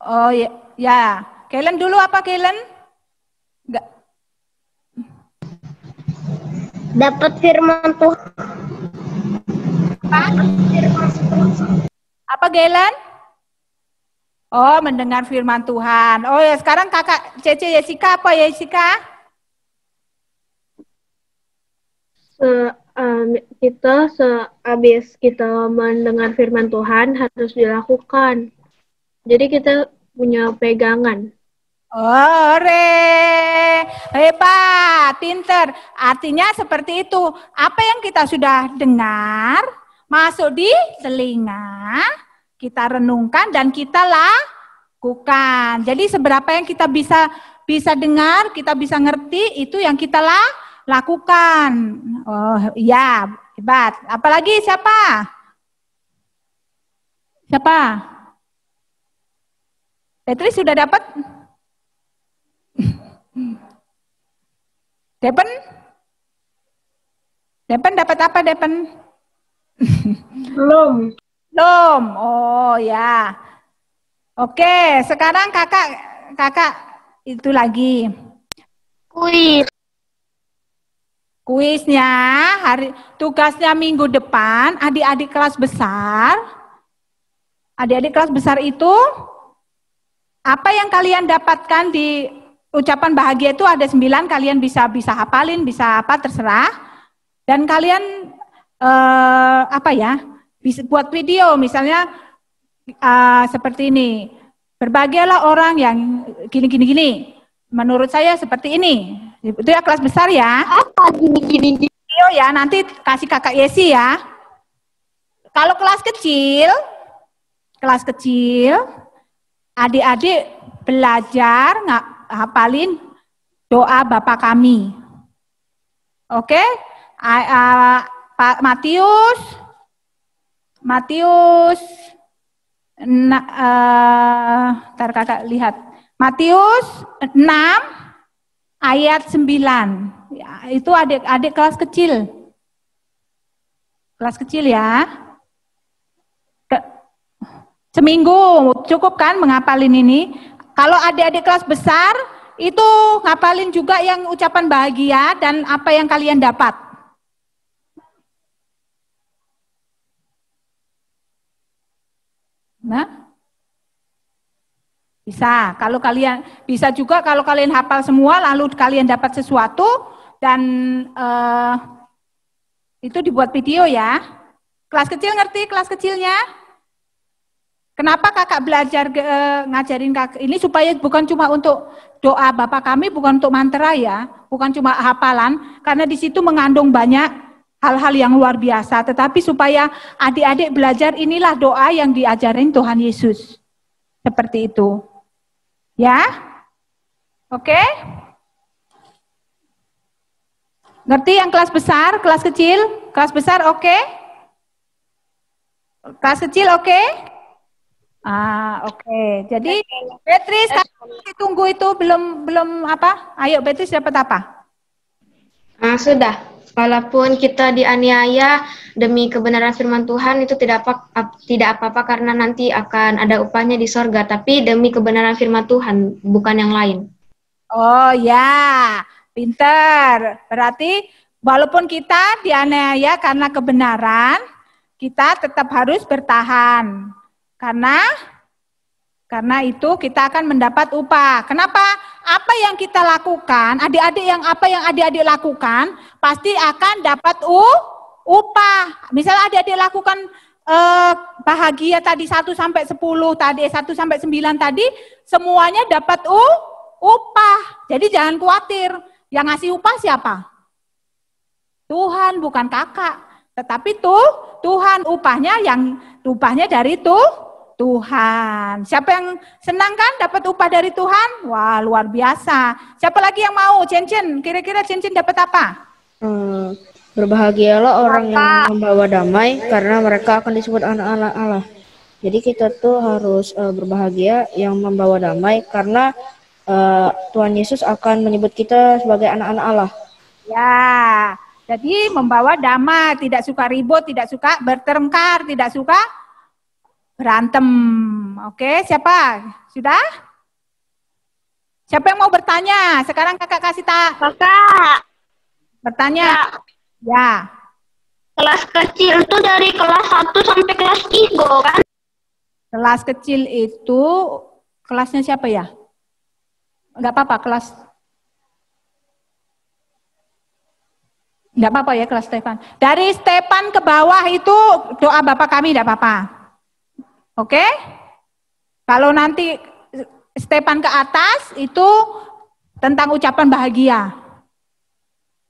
Oh ya. Kaylen dulu apa Kaylen? Enggak. Dapat firman Tuhan. Apa Kaylen? Oh, mendengar firman Tuhan. Oh ya, sekarang kakak Cece Jessica apa Jessica? Habis kita mendengar firman Tuhan harus dilakukan. Jadi kita punya pegangan. Ore, hebat, pinter. Artinya seperti itu. Apa yang kita sudah dengar, masuk di telinga, kita renungkan dan kita lakukan. Jadi seberapa yang kita bisa dengar, kita bisa ngerti, itu yang kita lakukan. Oh iya, hebat. Apalagi siapa? Siapa? Petri sudah dapat? Depen? Depen dapat apa, Depen? Belum. Belum. Oh ya. Oke, sekarang kakak itu lagi. Kuis. Kuisnya tugasnya minggu depan, adik-adik kelas besar. Adik-adik kelas besar itu apa yang kalian dapatkan di ucapan bahagia itu ada 9, kalian bisa hafalin, bisa apa terserah. Dan kalian bisa buat video misalnya seperti ini. Berbahagialah orang yang gini. Menurut saya seperti ini. Itu ya kelas besar ya. Apa gini? Video ya, nanti kasih kakak Yesi ya. Kalau kelas kecil, adik-adik belajar hafalin doa Bapa kami. Oke? Pak Matius, ntar kakak lihat. Matius 6 ayat 9. Ya, itu adik-adik kelas kecil. Kelas kecil ya. Seminggu cukup kan menghafalin ini? Kalau adik-adik kelas besar, itu ngapalin juga yang ucapan bahagia dan apa yang kalian dapat. Nah, bisa. Kalau kalian bisa juga kalau kalian hafal semua, lalu kalian dapat sesuatu dan itu dibuat video ya. Kelas kecil ngerti kelas kecilnya? Kenapa kakak belajar ngajarin kakak ini supaya bukan cuma untuk doa Bapa kami, bukan untuk mantra ya, bukan cuma hafalan, karena di situ mengandung banyak hal-hal yang luar biasa, tetapi supaya adik-adik belajar inilah doa yang diajarin Tuhan Yesus. Seperti itu. Ya? Oke? Ngerti yang kelas besar, kelas kecil? Kelas besar oke? Kelas kecil oke? Oke. Jadi Beatrice tunggu itu belum apa? Ayo Beatrice dapat apa? Sudah. Walaupun kita dianiaya demi kebenaran firman Tuhan itu tidak apa-apa karena nanti akan ada upahnya di sorga, tapi demi kebenaran firman Tuhan, bukan yang lain. Oh ya, pinter. Berarti walaupun kita dianiaya karena kebenaran, kita tetap harus bertahan. Karena itu kita akan mendapat upah. Kenapa? Apa yang kita lakukan, apa yang adik-adik lakukan, pasti akan dapat upah. Misalnya adik-adik lakukan bahagia tadi 1 sampai 10 tadi, 1 sampai 9 tadi, semuanya dapat upah. Jadi jangan khawatir. Yang ngasih upah siapa? Tuhan, bukan kakak. Tetapi Tuhan upahnya dari Tuhan. Siapa yang senang kan dapat upah dari Tuhan? Wah, luar biasa. Siapa lagi yang mau? Cincin, kira-kira Cincin dapat apa? Berbahagialah orang yang membawa damai karena mereka akan disebut anak-anak Allah. Jadi kita tuh harus berbahagia yang membawa damai karena Tuhan Yesus akan menyebut kita sebagai anak-anak Allah. Ya, jadi membawa damai, tidak suka ribut, tidak suka bertengkar, tidak suka berantem. Oke, siapa? Sudah? Siapa yang mau bertanya? Sekarang kakak kasih Kakak. Bertanya. Ya. Kelas kecil itu dari kelas 1 sampai kelas 3 kan? Kelas kecil itu kelasnya siapa ya? Enggak apa-apa kelas. Enggak apa-apa ya kelas Stefan. Dari Stefan ke bawah itu doa Bapa kami enggak apa-apa. Oke? Kalau nanti stepan ke atas itu tentang ucapan bahagia.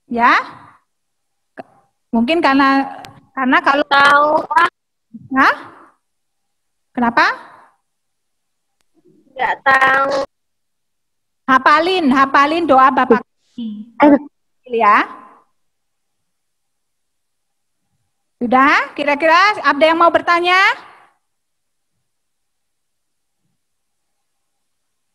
Ya. Mungkin karena kalau Tahu. Hah? Kenapa? Nggak tahu. Hafalin doa Bapak ya. Sudah? Kira-kira ada yang mau bertanya?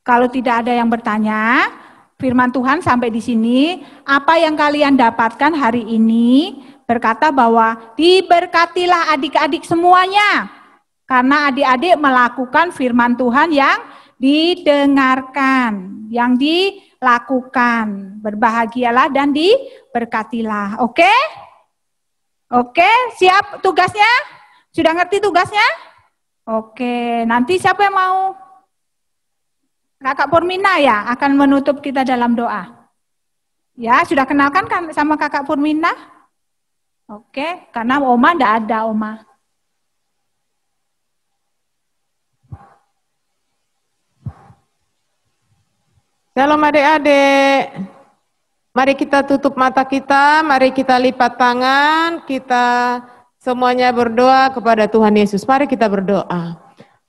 Kalau tidak ada yang bertanya, firman Tuhan sampai di sini. Apa yang kalian dapatkan hari ini berkata bahwa diberkatilah adik-adik semuanya. Karena adik-adik melakukan firman Tuhan yang didengarkan, yang dilakukan. Berbahagialah dan diberkatilah. Oke? Oke, siap tugasnya? Sudah ngerti tugasnya? Oke, nanti siapa yang mau? Kakak Purmina ya akan menutup kita dalam doa. Ya, sudah kenalkan kan sama Kakak Purmina? Oke, karena Oma enggak ada, Oma. Shalom adik-adik. Mari kita tutup mata kita, mari kita lipat tangan, kita semuanya berdoa kepada Tuhan Yesus. Mari kita berdoa.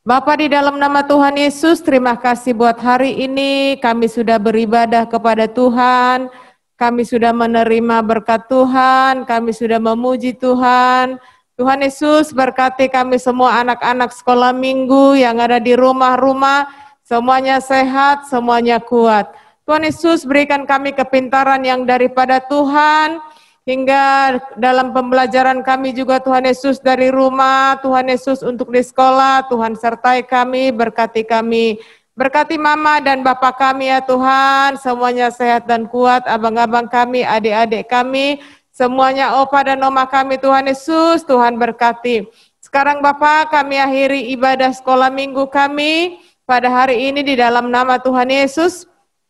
Bapa di dalam nama Tuhan Yesus, terima kasih buat hari ini. Kami sudah beribadah kepada Tuhan. Kami sudah menerima berkat Tuhan. Kami sudah memuji Tuhan. Tuhan Yesus berkati kami semua anak-anak sekolah minggu yang ada di rumah-rumah. Semuanya sehat, semuanya kuat. Tuhan Yesus berikan kami kepintaran yang daripada Tuhan. Hingga dalam pembelajaran kami juga Tuhan Yesus dari rumah, Tuhan Yesus untuk di sekolah, Tuhan sertai kami, berkati kami. Berkati mama dan bapak kami ya Tuhan, semuanya sehat dan kuat, abang-abang kami, adik-adik kami, semuanya opa dan oma kami Tuhan Yesus, Tuhan berkati. Sekarang Bapak kami akhiri ibadah sekolah minggu kami pada hari ini di dalam nama Tuhan Yesus.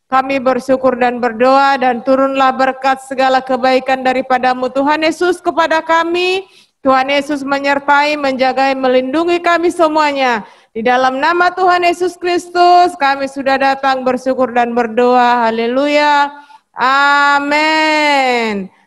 Kami bersyukur dan berdoa dan turunlah berkat segala kebaikan daripadamu Tuhan Yesus kepada kami. Tuhan Yesus menyertai, menjaga, melindungi kami semuanya. Di dalam nama Tuhan Yesus Kristus kami sudah datang bersyukur dan berdoa. Haleluya. Amin.